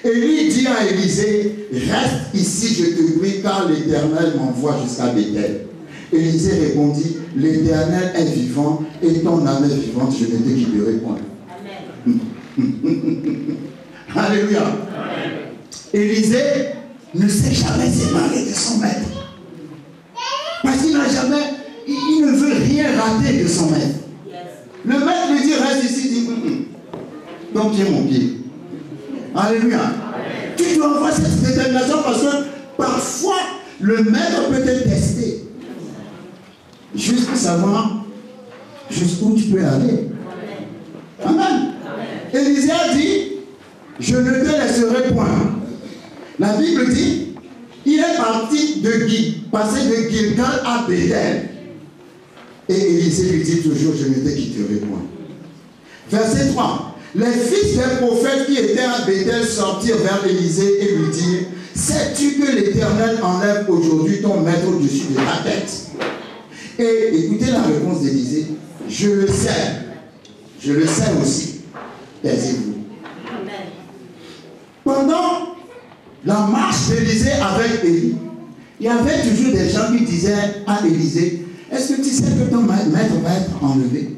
Élie dit à Élisée, reste ici, je te prie, car l'Éternel m'envoie jusqu'à Béthel. Élisée répondit, l'Éternel est vivant et ton âme est vivante, je ne te quitterai point. Amen. Alléluia. Amen. Élisée ne s'est jamais séparé de son maître. Parce qu'il n'a jamais, il ne veut rien rater de son maître. Le maître lui dit, reste ici, il dit, ton pied, mon pied. Alléluia. Tu dois avoir cette détermination parce que parfois, le maître peut te tester. Juste pour savoir jusqu'où tu peux aller. Amen. Élisée a dit, je ne te laisserai point. La Bible dit, il est parti passer de Gilgal à Béthel. Et Élisée lui dit toujours, je ne te quitterai point. Verset 3. Les fils des prophètes qui étaient à Béthel sortirent vers Élisée et lui dirent, sais-tu que l'Éternel enlève aujourd'hui ton maître au-dessus de ta tête? Et écoutez la réponse d'Élisée, je le sais aussi. Taisez-vous. Pendant la marche d'Élisée avec Élie, il y avait toujours des gens qui disaient à Élisée, est-ce que tu sais que ton maître va être enlevé?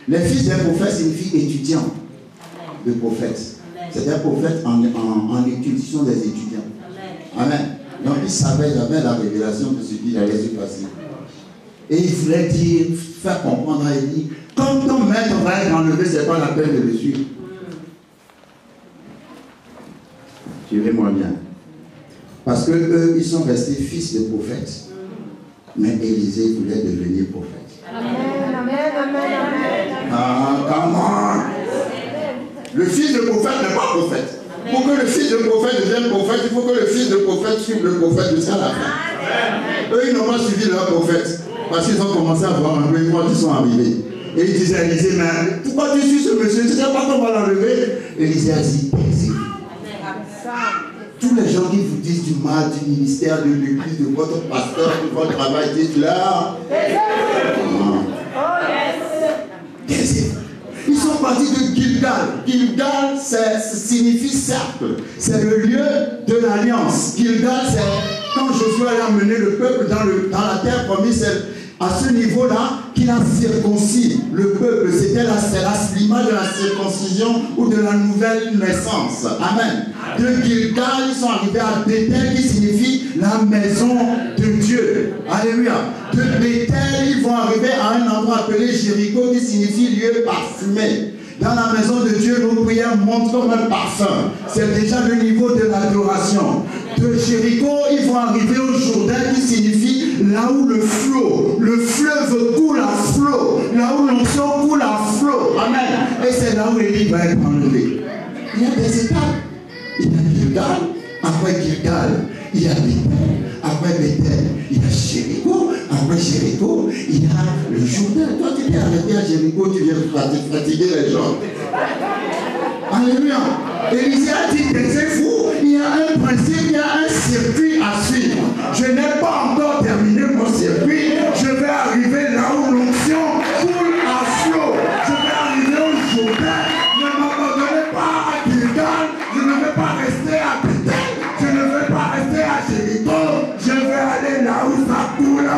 Les fils des prophètes signifient étudiants de prophètes. C'est des prophètes en études, ce sont des étudiants. Amen. Donc ils savaient, ils avaient la révélation de ce qui allait se passer. Et il voulait dire, faire comprendre à Élie, comme ton maître va être enlevé, ce n'est pas la peine de le suivre. Suivez-moi bien. Parce qu'eux, ils sont restés fils de prophètes. Mais Élisée voulait devenir prophète. Amen, amen, amen, amen. Ah, comment? Le fils de prophète n'est pas prophète. Pour que le fils de prophète devienne prophète, il faut que le fils de prophète suive le prophète jusqu'à la fin. Eux, ils n'ont pas suivi leur prophète. Parce qu'ils ont commencé à voir un peu, quand ils sont arrivés. Et ils disaient à Élisée, mais pourquoi tu suis ce monsieur? Tu ne sais pas qu'on va l'enlever? Élisée a dit, taisez-vous. Tous les gens qui vous disent du mal du ministère, de l'église, de votre pasteur, de votre travail, dites-leur. Taisez-vous. Ils sont partis de Gilgal. Gilgal, ça signifie cercle. C'est le lieu de l'alliance. Gilgal, c'est quand Josué a amené le peuple dans la terre promise. C'est à ce niveau-là qu'il a circoncis le peuple. C'était l'image de la circoncision ou de la nouvelle naissance. Amen. De Gilgal, ils sont arrivés à Bethel, qui signifie la maison de Dieu. Alléluia. De Bethel, ils vont arriver à un endroit appelé Jéricho, qui signifie lieu parfumé. Dans la maison de Dieu, nos prières montent comme un parfum. C'est déjà le niveau de l'adoration. De Jéricho, ils vont arriver au Jourdain, qui signifie là où le fleuve coule à flot, là où l'onction coule à flot. Amen. Et c'est là où Élie va être enlevé. Il y a des étapes. Il y a Gilgal, après Gilgal, il y a Bethel, après Bethel, il y a Jéricho, après Jéricho, il y a le Jourdain. Toi, tu t'es arrêté à Jéricho, tu viens fatiguer les gens. Alléluia. Élisée a dit, taisez-vous, il y a un principe, il y a un circuit à suivre. Je n'ai pas encore terminé mon circuit, je vais arriver là où l'onction coule à flot. Je vais arriver au Jourdain. Ne m'abandonnez pas à Gilgal, je ne vais pas rester à Bethel, je ne vais pas rester à Jéricho, je vais aller là où ça coule.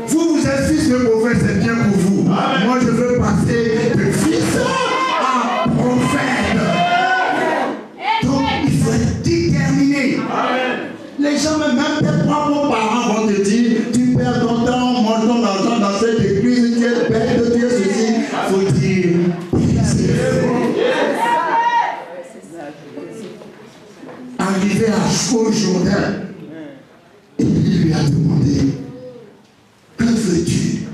Vous êtes fils de prophète, c'est bien pour vous. Amen. Moi, je veux passer de fils à prophète. Donc, il faut être déterminé. Amen. Les gens, même tes propres parents vont te dire, tu perds ton temps, mange ton argent dans cette église, tu es le père de Dieu, ceci. Il faut dire, arrivé à Chaud Jourdain, et il lui a demandé, que veux-tu?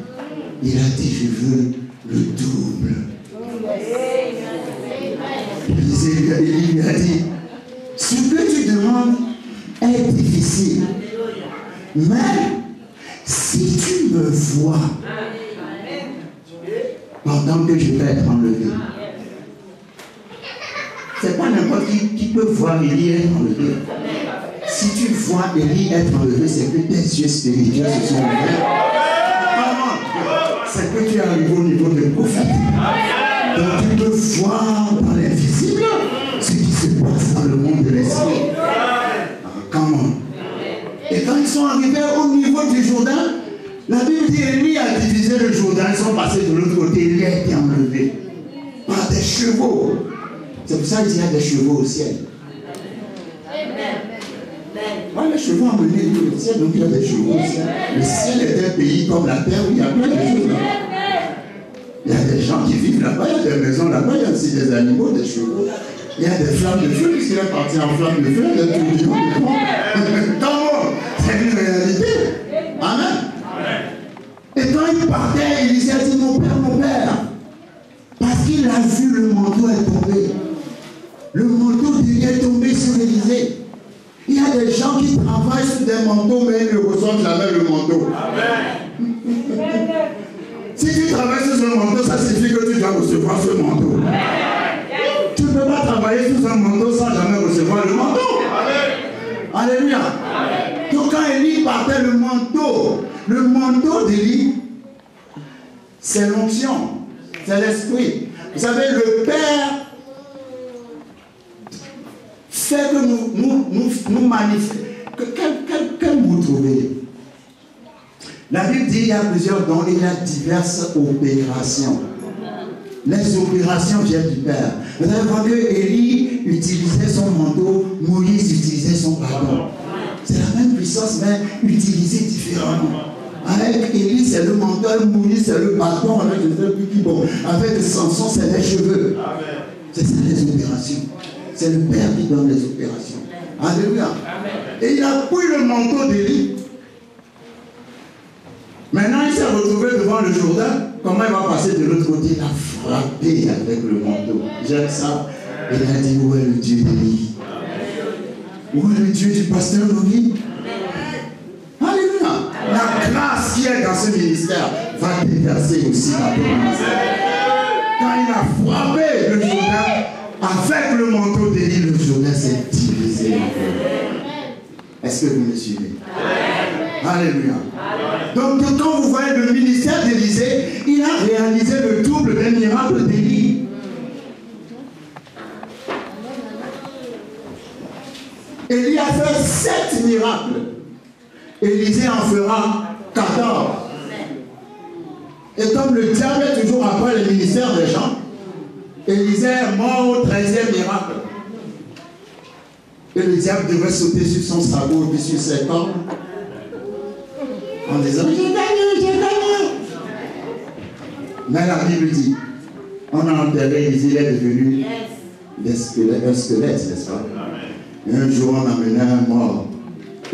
Il a dit, je veux le double. Il lui a dit, ce que tu demandes est difficile. Mais si tu me vois pendant que je vais être enlevé, c'est pas n'importe qui peut voir Élie être enlevé. Si tu vois Élie être enlevé, c'est que tes yeux spirituels se sont ouverts. C'est que tu es arrivé au niveau de prophète. Donc tu peux voir dans l'invisible ce qui se passe dans le monde de l'esprit. Comment? Et quand ils sont arrivés au niveau du Jourdain, la Bible dit Élie a divisé le Jourdain, ils sont passés de l'autre côté, Élie a été enlevé par des chevaux. C'est pour ça qu'il y a des chevaux au ciel. Ouais, les chevaux ont mené tout le ciel, donc il y a des chevaux au ciel. Le ciel est un pays comme la terre où il y a plein de choses là. Il y a des gens qui vivent là-bas, il y a des maisons là-bas, il y a aussi des animaux, des chevaux. Il y a des flammes de feu, puisqu'il est parti en flamme de feu, il y a des tourbillons de feu. C'est une réalité. Amen. Et quand il partait, il disait, dit, mon père, parce qu'il a vu le manteau est tombé. Le manteau est tombé sur l'Élysée. Il y a des gens qui travaillent sur des manteaux, mais ils ne reçoivent jamais le manteau. Amen. Si tu travailles sur ce manteau, ça signifie que tu dois recevoir ce manteau. Tu ne peux pas travailler sur un manteau sans jamais recevoir le manteau. Amen. Alléluia. Amen. Donc quand Élie partait, le manteau d'Élie, c'est l'onction, c'est l'esprit. Vous savez, le Père fait que nous manifestons. Quel mot trouver? La Bible dit qu'il y a plusieurs dons et il y a diverses opérations. Les opérations viennent du Père. Vous allez voir que Élie utilisait son manteau, Moïse utilisait son bâton. C'est la même puissance, mais utilisée différemment. Avec Élie, c'est le manteau, Moïse, c'est le bâton, avec le feu qui bon. Avec Samson, c'est les cheveux. C'est ça les opérations. C'est le Père qui donne les opérations. Alléluia. Et il a pris le manteau d'Élie. Maintenant, il s'est retrouvé devant le Jourdain. Comment il va passer de l'autre côté? Il a frappé avec le manteau. J'aime ça. Et il a dit, où est le Dieu d'Élie? Où est le Dieu du pasteur Louis? Alléluia. La grâce qui est dans ce ministère va déverser aussi dans ton ministère. Quand il a frappé le Jourdain, avec le manteau d'Élie, le Jourdain s'est divisé. Est-ce que vous me suivez? Alléluia. Donc quand vous voyez le ministère d'Élisée, il a réalisé le double des miracles d'Élie. Élie a fait 7 miracles. Élisée en fera 14. Et comme le diable est toujours après le ministère des gens, Élisée est mort au 13e miracle. Et le diable devait sauter sur son sabot et sur ses cornes en disant j'ai gagné, j'ai gagné. Mais la Bible dit on a enterré Élisée, il est devenu un squelette, n'est-ce pas? Et un jour on amenait un mort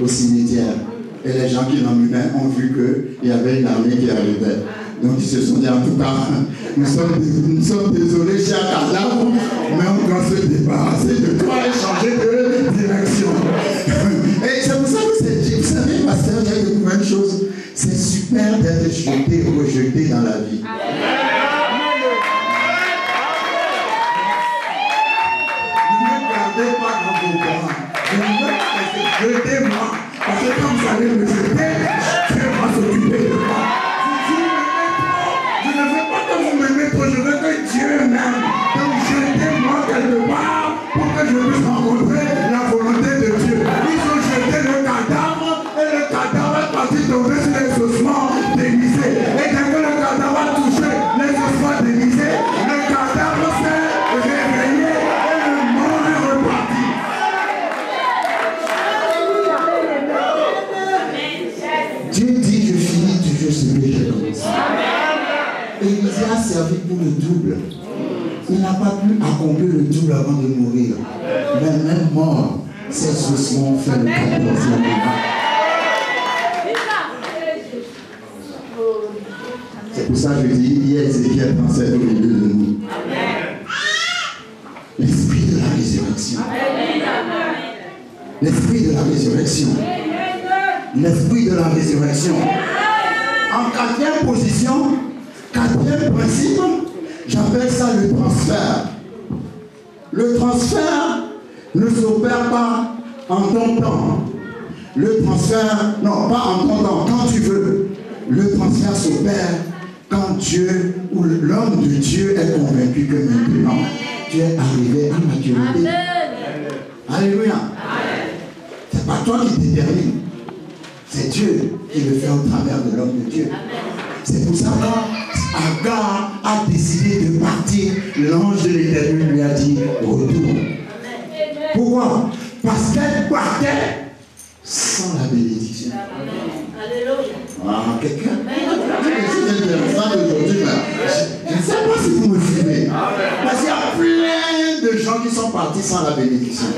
au cimetière. Et les gens qui l'emmenaient ont vu qu'il y avait une armée qui arrivait. Donc ils se sont dit en tout cas, nous sommes désolés, cher cadavre, mais on doit se débarrasser de toi et changer de direction. Et c'est pour ça que vous savez, pasteur, j'ai découvert une chose. C'est super d'être jeté ou rejeté dans la vie. Ne me gardez pas dans vos bras. Jetez-moi. Parce que quand vous allez me jeter, Dieu va s'occuper de moi. Je ne veux pas que vous m'aimez trop, je veux que Dieu m'aime. Donc jetez-moi quelque part pour que je puisse rencontrer la volonté de Dieu. Ils ont jeté le cadavre et le cadavre est parti tomber sur les ossements d'Élisée. Et dès que le cadavre a touché les ossements d'Élisée, le cadavre s'est réveillé et le mort est reparti. Dieu dit, je finis toujours ce que j'ai commencé. Élisée a servi pour le double. Il n'a pas pu accomplir le double avant de mourir. Mais même mort, ses ossements ont fait le 14e miracle. C'est pour ça que je dis, hier Ézéchiel pensait au milieu de nous. L'esprit de la résurrection. L'esprit de la résurrection. L'esprit de la résurrection. En 4e position, 4e principe, j'appelle ça le transfert. Le transfert ne s'opère pas en ton temps. Le transfert, non, pas en ton temps, quand tu veux. Le transfert s'opère quand Dieu ou l'homme de Dieu est convaincu que maintenant tu es arrivé à maturité. Alléluia. C'est pas toi qui détermine. C'est Dieu qui le fait au travers de l'homme de Dieu. C'est pour ça que Agar a décidé de partir. L'ange de l'Éternel lui a dit retourne. Pourquoi? Parce qu'elle partait sans la bénédiction. Alléluia. Ah, quelqu'un. C'est intéressant aujourd'hui, je ne sais pas si vous me suivez. Parce qu'il y a plein de gens qui sont partis sans la bénédiction.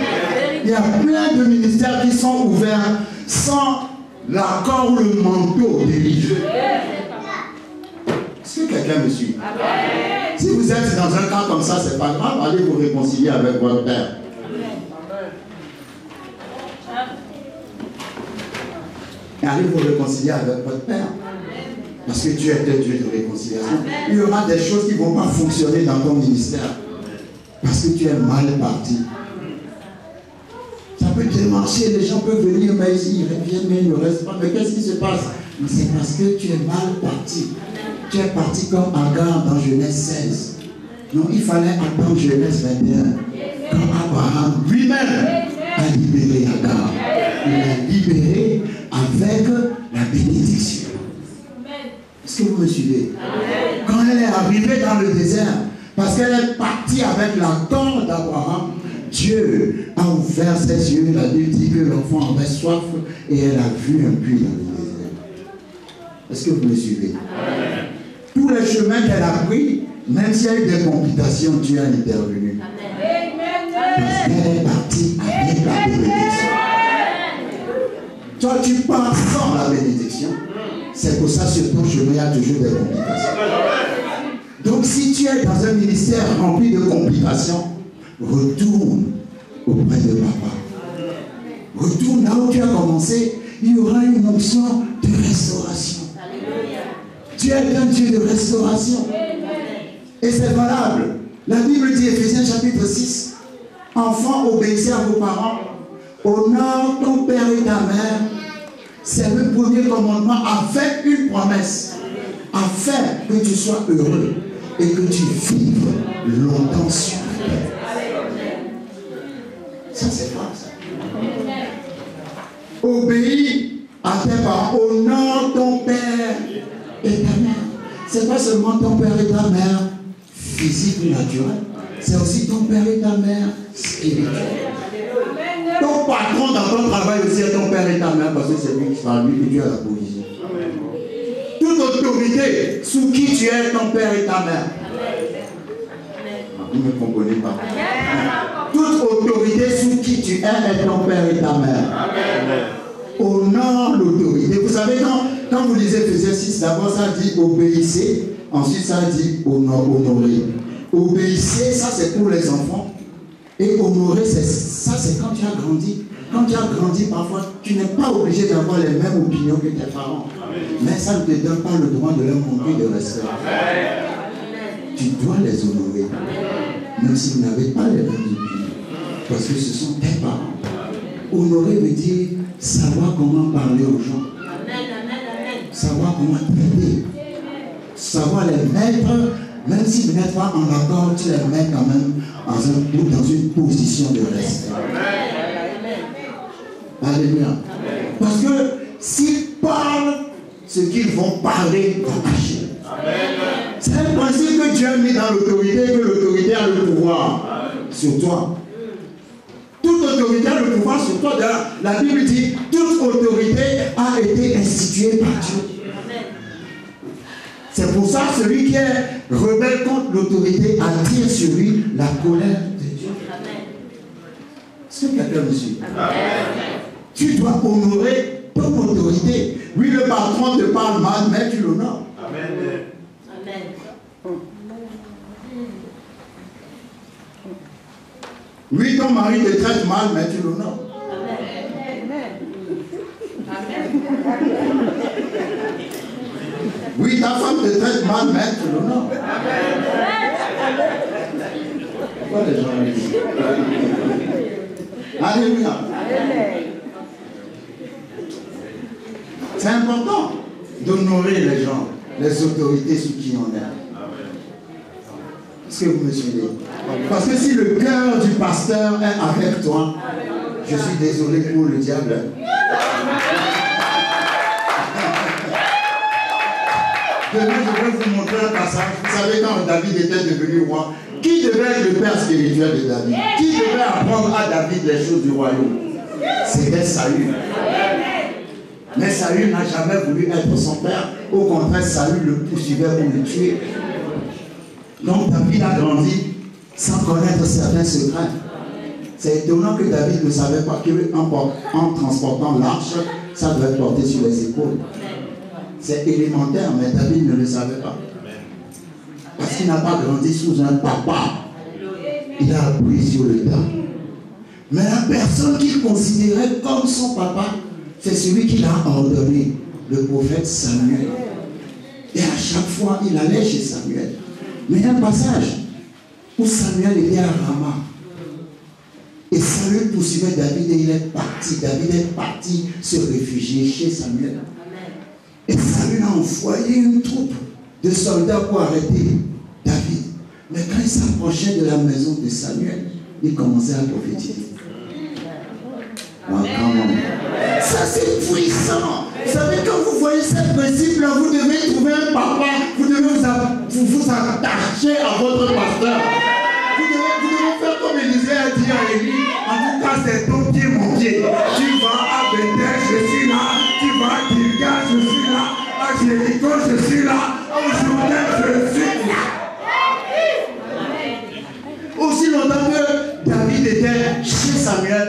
Il y a plein de ministères qui sont ouverts sans l'accord ou le manteau d'Élie. Est-ce que quelqu'un me suit? Si vous êtes dans un cas comme ça, c'est pas grave, allez vous réconcilier avec votre père. Et allez vous réconcilier avec votre père. Parce que Dieu est un Dieu de réconciliation. Il y aura des choses qui ne vont pas fonctionner dans ton ministère. Parce que tu es mal parti. Ça peut démarcher, les gens peuvent venir, mais ils reviennent, mais ils ne restent pas. Mais qu'est-ce qui se passe? C'est parce que tu es mal parti. Tu es parti comme Agar dans Genèse 16. Non, il fallait attendre Genèse 21. Quand Abraham lui-même a libéré Agar. Il l'a libéré avec la bénédiction. Est-ce que vous me suivez? Quand elle est arrivée dans le désert, parce qu'elle est partie avec l'accord d'Abraham, Dieu a ouvert ses yeux. La Bible dit que l'enfant avait soif et elle a vu un puits dans le désert. Est-ce que vous me suivez? Tous les chemins qu'elle a pris, même s'il y a eu des complications, Dieu a intervenu. Parce qu'elle est partie avec la bénédiction. Toi, tu pars sans la bénédiction. C'est pour ça que sur ton chemin, il y a toujours des complications. Donc, si tu es dans un ministère rempli de complications, retourne auprès de papa. Retourne là où tu as commencé. Il y aura une onction de restauration. Dieu est un Dieu de restauration. Et c'est valable. La Bible dit, Éphésiens chapitre 6, enfants, obéissez à vos parents. Honore ton père et ta mère. C'est le premier commandement avec une promesse. Afin que tu sois heureux et que tu vives longtemps sur terre. Ça, c'est fort, ça. Obéis à tes parents. Honore ton père et ta mère. C'est pas seulement ton père et ta mère physique ou naturelle. C'est aussi ton père et ta mère spirituelle. Ton patron dans ton travail aussi est ton père et ta mère parce que c'est lui qui parle, lui que Dieu a la position. Toute autorité sous qui tu es ton père et ta mère. Vous ne me comprenez pas. Toute autorité sous qui tu es ton père et ta mère. Honore l'autorité. Vous savez, quand vous lisez Ephésiens 6, d'abord ça dit obéissez, ensuite ça dit honorer. Obéissez, ça c'est pour les enfants. Et honorer, ça c'est quand tu as grandi. Quand tu as grandi, parfois, tu n'es pas obligé d'avoir les mêmes opinions que tes parents. Mais ça ne te donne pas le droit de leur manquer de respect. Tu dois les honorer. Même si vous n'avez pas les mêmes opinions. Parce que ce sont tes parents. Honorer veut dire savoir comment parler aux gens. Savoir comment traiter. Savoir les mettre, même si vous n'êtes pas en accord, tu les mets quand même dans une position de respect. Alléluia. Parce que s'ils parlent, ce qu'ils vont parler va agir. C'est un principe que Dieu a mis dans l'autorité, que l'autorité a le pouvoir sur toi. Toute autorité a le pouvoir sur toi. La Bible dit, toute autorité a été instituée par Dieu. C'est pour ça que celui qui est rebelle contre l'autorité attire sur lui la colère de Dieu. Est-ce que quelqu'un me suit? Tu dois honorer ton autorité. Oui, le patron te parle mal, mais tu l'honores. Amen. Oui, ton mari te traite mal, mais tu l'honores. Oui, ta femme te traite mal, mais tu l'honores. Pourquoi les gens le disent? Alléluia. C'est important d'honorer les gens, les autorités sous qui on est. Est-ce que vous me suivez? Parce que si le cœur du pasteur est avec toi, je suis désolé pour le diable. Demain, je vais vous montrer un passage. Vous savez, quand David était devenu roi, qui devait être le père spirituel de David? Qui devait apprendre à David les choses du royaume? C'était Saül. Mais Saül n'a jamais voulu être son père. Au contraire, Saül le poursuivait pour le tuer. Donc David a grandi sans connaître certains secrets. C'est étonnant que David ne savait pas qu'en transportant l'arche, ça devait être porté sur les épaules. C'est élémentaire, mais David ne le savait pas. Parce qu'il n'a pas grandi sous un papa. Il a appris sur le tas. Mais la personne qu'il considérait comme son papa, c'est celui qui l'a ordonné, le prophète Samuel. Et à chaque fois, il allait chez Samuel. Mais il y a un passage où Samuel était à Rama. Et Samuel poursuivait David et il est parti. David est parti se réfugier chez Samuel. Et Samuel a envoyé une troupe de soldats pour arrêter David. Mais quand il s'approchait de la maison de Samuel, il commençait à prophétiser. Ça c'est puissant. Vous savez, quand vous voyez ce principe-là, vous devez trouver un papa, vous devez vous attacher à votre pasteur. Vous devez faire comme Élisée a dit à Élie, en tout cas c'est ton pied, mon pied. Tu vas à Bethel, je suis là. Tu vas à Gilgal, je suis là. À Jéricho, je suis là. Au Jourdain, je suis là. Aussi longtemps que David était chez Samuel,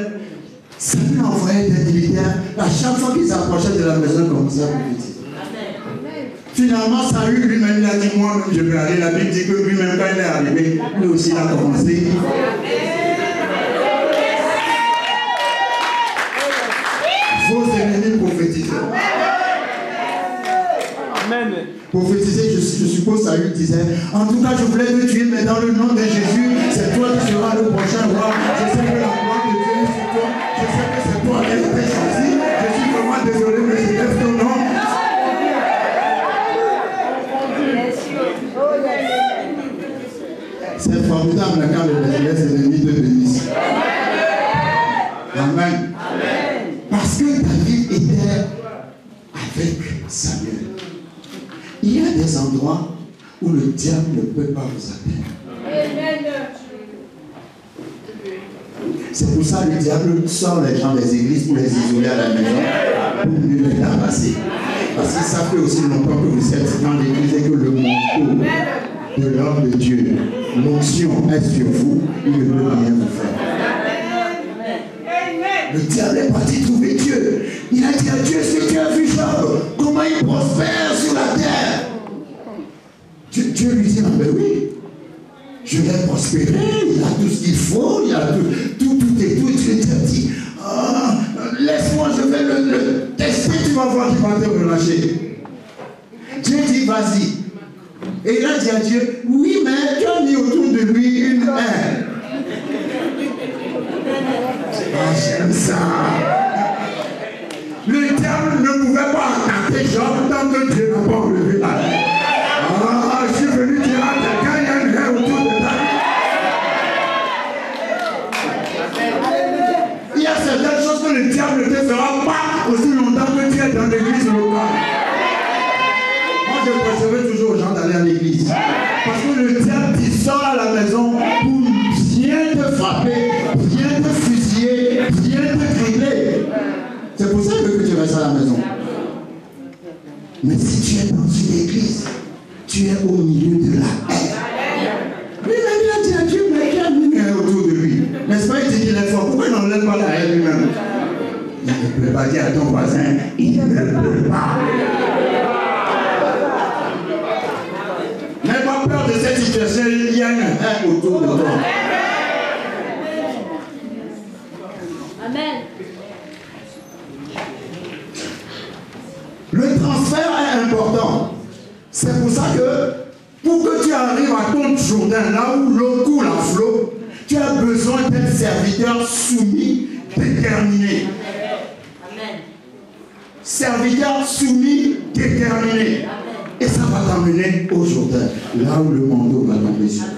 Samuel envoyait des militaires. À chaque fois qu'ils s'approchaient de la maison, il commençait à prophétiser. Finalement, Saül lui-même, il a dit, moi-même, je vais aller. La Bible dit que lui-même, quand il est arrivé, lui aussi, il a commencé. Vos ennemis prophétisent. Amen. Prophétiser, je suppose, Saül disait, en tout cas, je voulais te tuer, mais dans le nom de Jésus, c'est toi qui seras le prochain roi. Je sais que la gloire de Dieu est sur toi. Je sais que c'est toi qui as été choisi. Je suis vraiment désolé, mais formidable quand les ennemis te bénissent. Amen. Parce que David était avec Samuel. Il y a des endroits où le diable ne peut pas vous atteindre. C'est pour ça que le diable sort les gens des églises pour les isoler à la maison, pour mieux les tabasser. Parce que ça fait aussi longtemps que vous êtes dans l'église et que le manteau de l'homme de Dieu, l'onction est sur vous, il ne peut rien vous faire. Le diable est parti trouver Dieu. Il a dit à Dieu, est-ce que tu as vu Job? Comment il prospère sur la terre? Dieu lui dit, ah ben oui, je vais prospérer, il a tout ce qu'il faut, il a tout et tout. Dieu t'a dit, ah, laisse-moi, je vais le tester, tu vas voir qu'il va te relâcher. Dieu dit, vas-y. Et il a dit à Dieu, oui, mais tu as mis autour de lui une haie. Ah, j'aime ça. Le diable ne pouvait pas attaquer Job tant que Dieu n'a pas enlevé la haie. Ah, je suis venu dire à quelqu'un, il y a une haie autour de ta vie. Il y a certaines choses que le diable ne te fera pas aussi longtemps que tu es dans l'église locale. Moi, je préférais toujours aux gens d'aller à l'église. Parce que le diable dit, sors à la maison pour bien te frapper, bien te fusiller, bien te griller. C'est pour ça que tu restes à la maison. Mais si tu es dans une église, tu es au milieu de la haine. Lui-même, il a dit à Dieu, mais il y a une haine autour de lui. N'est-ce pas? Il dit qu'il est fort. Pourquoi il n'enlève pas la haine lui-même? Il ne peut pas dire à ton voisin, il ne peut pas. N'aie pas peur de cette situation, il y a une haine autour de toi. Amen. Le transfert est important. C'est pour ça que, pour que tu arrives à ton Jourdain, là où l'eau coule à flot, tu as besoin d'être serviteur soumis, déterminé. Amen. Serviteur soumis, déterminé. Et ça va t'emmener au Jourdain, là où le manteau va tomber sur toi.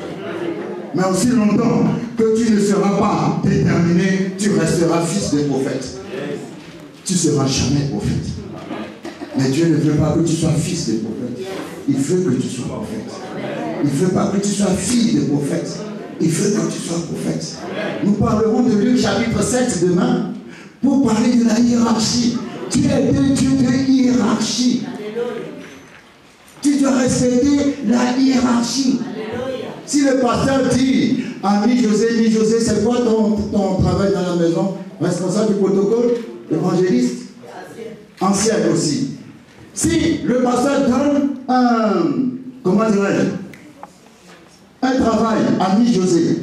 Mais aussi longtemps que tu ne seras pas déterminé, tu resteras fils de prophète. Tu ne seras jamais prophète. Mais Dieu ne veut pas que tu sois fils de prophète. Il veut que tu sois prophète. Il ne veut pas que tu sois fille de prophète. Il veut que tu sois prophète. Nous parlerons de Luc chapitre 7 demain pour parler de la hiérarchie. Tu es de Dieu de hiérarchie. Tu dois respecter la hiérarchie. Si le pasteur dit à Mi-José, c'est quoi ton travail dans la maison? Responsable du protocole, évangéliste, ancien aussi. Si le pasteur donne comment dirais-je, un travail à Mi-José,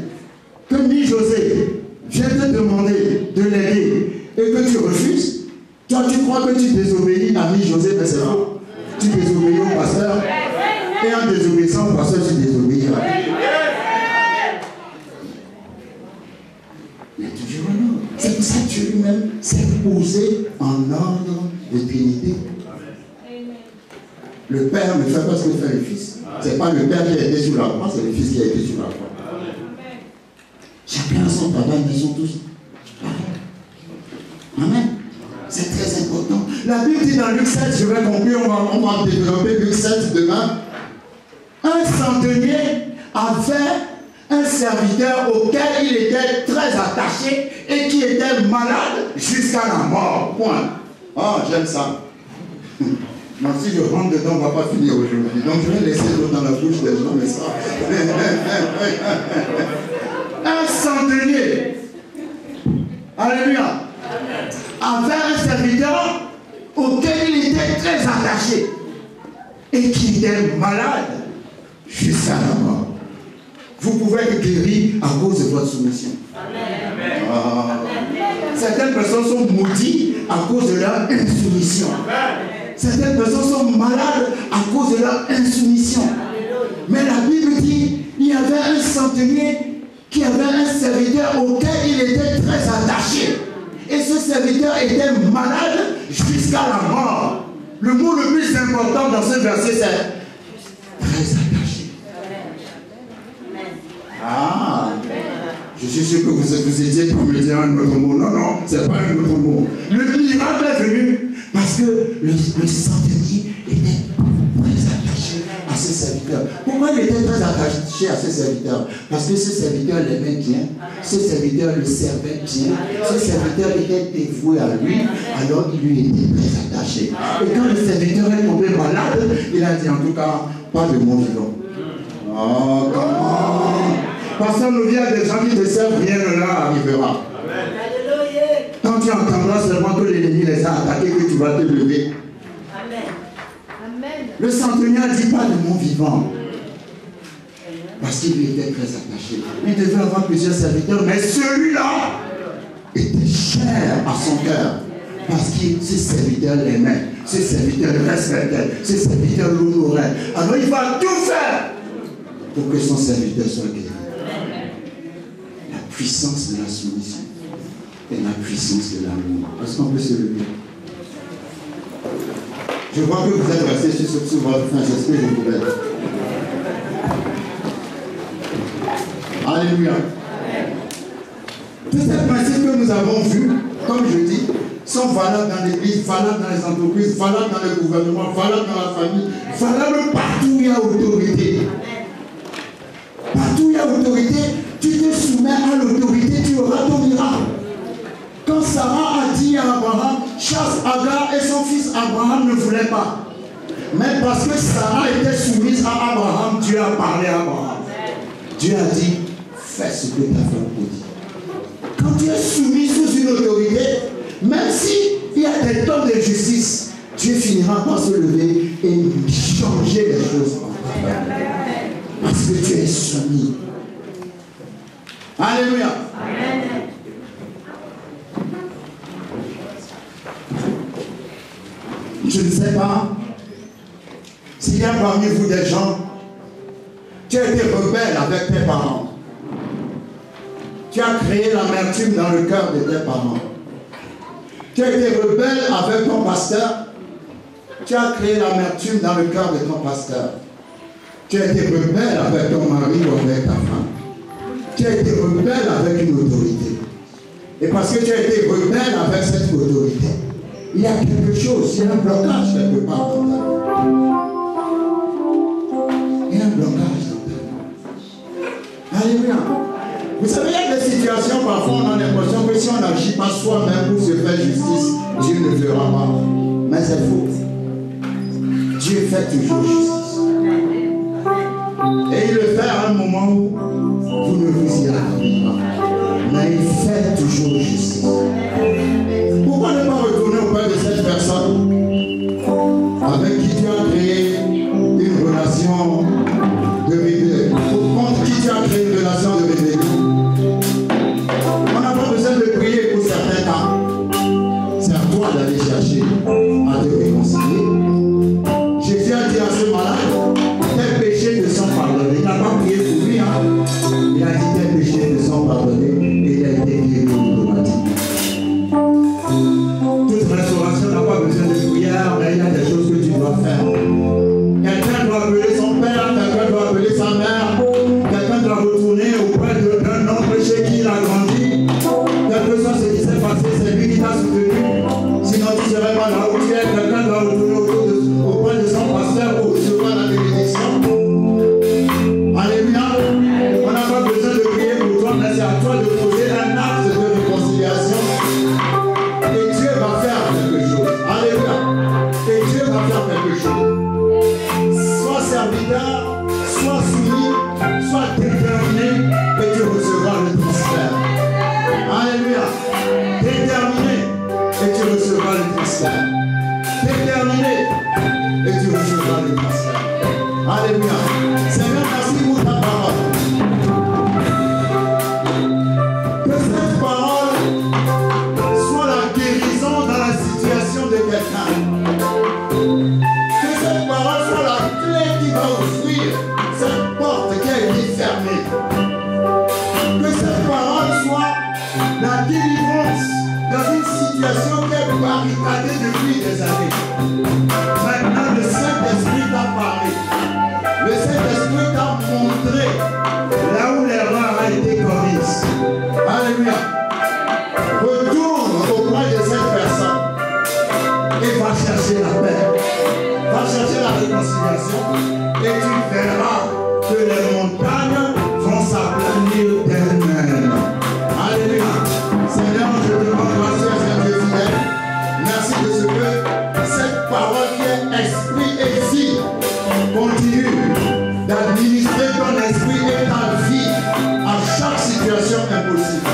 que Mi-José vient te demander de l'aider et que tu refuses, toi tu crois que tu désobéis à Mi-José, mais c'est faux. Tu désobéis au pasteur et en désobéissant au pasteur, tu désobéis à Dieu. Mais toujours en ordre. C'est pour ça que Dieu lui-même s'est posé en ordre de Trinité. Le Père ne fait pas ce que fait le Fils. Ce n'est pas le Père qui a été sur la croix, c'est le Fils qui a été sur la croix. Chacun a son travail, mais ils sont tous pareils. Amen. C'est très important. La Bible dit dans Luc 7, je vais conclure, on va développer Luc 7 demain. Un centenier avait un serviteur auquel il était très attaché et qui était malade jusqu'à la mort. Point. Oh, j'aime ça. Non, si je rentre dedans, on ne va pas finir aujourd'hui. Donc je vais laisser l'eau dans la bouche des gens, mais ça. Un centenier. Alléluia. Avait un serviteur auquel il était très attaché et qui était malade jusqu'à la mort. Vous pouvez être guéri à cause de votre soumission. Amen. Certaines personnes sont maudites à cause de leur insoumission. Certaines personnes sont malades à cause de leur insoumission. Mais la Bible dit il y avait un centenier qui avait un serviteur auquel il était très attaché. Et ce serviteur était malade jusqu'à la mort. Le mot le plus important dans ce verset, c'est très attaché. Ah, je suis sûr que vous étiez pour me dire un autre mot. Non, non, ce n'est pas un autre mot. Le miracle est venu parce que le centenier était très attaché à ses serviteurs. Pourquoi il était très attaché à ses serviteurs? Parce que ses serviteurs l'aimaient bien, ses serviteurs le servaient bien, ses serviteurs étaient dévoués à lui, alors il lui était très attaché. Et quand le serviteur est tombé malade, il a dit en tout cas, pas de mon vivant. Oh, comment? Parce que il y a des gens qui te servent, rien ne leur arrivera. Quand tu entendras seulement que l'ennemi les a attaqués, que tu vas te lever. Amen. Le centenier ne dit pas de mon vivant. Parce qu'il lui était très attaché. Il devait avoir plusieurs serviteurs, mais celui-là était cher à son cœur. Parce que ses serviteurs l'aimaient, ses serviteurs le respectaient, ses serviteurs l'honoraient. Alors il va tout faire pour que son serviteur soit guéri. La puissance de la soumission et la puissance de l'amour. Est-ce qu'on peut se lever? Je vois que vous êtes restés sur votre fin, j'espère que vous l'êtes. Alléluia. Tous ces principes que nous avons vus, comme je dis, sont valables dans l'église, valables dans les entreprises, valables dans le gouvernement, valables dans la famille, valables partout où il y a autorité. Partout où il y a autorité, tu te soumets à l'autorité, tu auras ton miracle. Quand Sarah a dit à Abraham, chasse Agar et son fils Abraham ne voulait pas. Mais parce que Sarah était soumise à Abraham, Dieu a parlé à Abraham. Dieu a dit, fais ce que ta femme te dit. Quand tu es soumis sous une autorité, même s'il y a des temps de justice, Dieu finira par se lever et changer les choses. Parce que tu es soumis. Alléluia. Amen. Je ne sais pas s'il y a parmi vous des gens, tu as été rebelle avec tes parents. Tu as créé l'amertume dans le cœur de tes parents. Tu as été rebelle avec ton pasteur. Tu as créé l'amertume dans le cœur de ton pasteur. Tu as été rebelle avec ton mari ou avec ta femme. Tu as été rebelle avec une autorité. Et parce que tu as été rebelle avec cette autorité, il y a quelque chose, il y a un blocage quelque part dans ta vie. Il y a un blocage dans ta vie. Alléluia. Vous savez, il y a des situations, parfois on a l'impression que si on n'agit pas soi-même pour se faire justice, Dieu ne le fera pas. Mais c'est faux. Dieu fait toujours justice. Et il le fait à un moment où vous ne vous y attendez pas. Mais il fait toujours justice. Pourquoi ne pas retourner auprès de cette personne avec qui tu as créé une relation de rébellion, contre qui tu as créé une relation de rébellion? On n'a pas besoin de prier pour certains cas. C'est à toi d'aller chercher à te réconcilier. Jésus a dit à ce malade, tes péchés te sont pardonnés. Il n'a pas prié pour lui, hein? Il a dit tes péchés te sont pardonnés et il a été guéri automatiquement. Toute restauration n'a pas besoin de prière, mais il y a des choses que tu dois faire. Quelqu'un doit appeler son père, quelqu'un doit appeler sa mère, quelqu'un doit retourner auprès d'un oncle chez qui il a grandi. Quel que soit ce qui s'est passé, c'est lui qui t'a soutenu. Sinon tu ne serais pas là où tu es. Quelqu'un doit retourner auprès de son pasteur pour recevoir la bénédiction. Alléluia. On n'a pas besoin de prier pour toi, mais c'est à toi de poser un acte de réconciliation. Et Dieu va faire quelque chose. Alléluia. Et Dieu va faire quelque chose. Sois serviteur, sois soumis, sois déterminé et tu recevras le transfert. Alléluia. Déterminé et tu recevras le transfert. Déterminé et tu recevras le transfert. Alléluia. Seigneur, merci pour ta parole. Que cette parole soit la guérison dans la situation de quelqu'un. Que cette parole soit la clé qui va ouvrir cette porte qui a été fermée. Que cette parole soit la délivrance dans une situation qui est barricadée depuis des années. Maintenant, le Saint-Esprit t'a parlé. Le Saint-Esprit t'a montré là où l'erreur situation et tu verras que les montagnes vont s'aplanir d'elles-mêmes. Alléluia. Seigneur, je te rends grâce, Dieu fidèle. Merci de ce que cette parole qui est esprit et vie continue d'administrer ton esprit et ta vie à chaque situation impossible,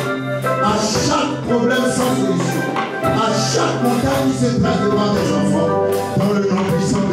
à chaque problème sans solution, à chaque montagne qui se dresse devant tes enfants, dans le nom puissant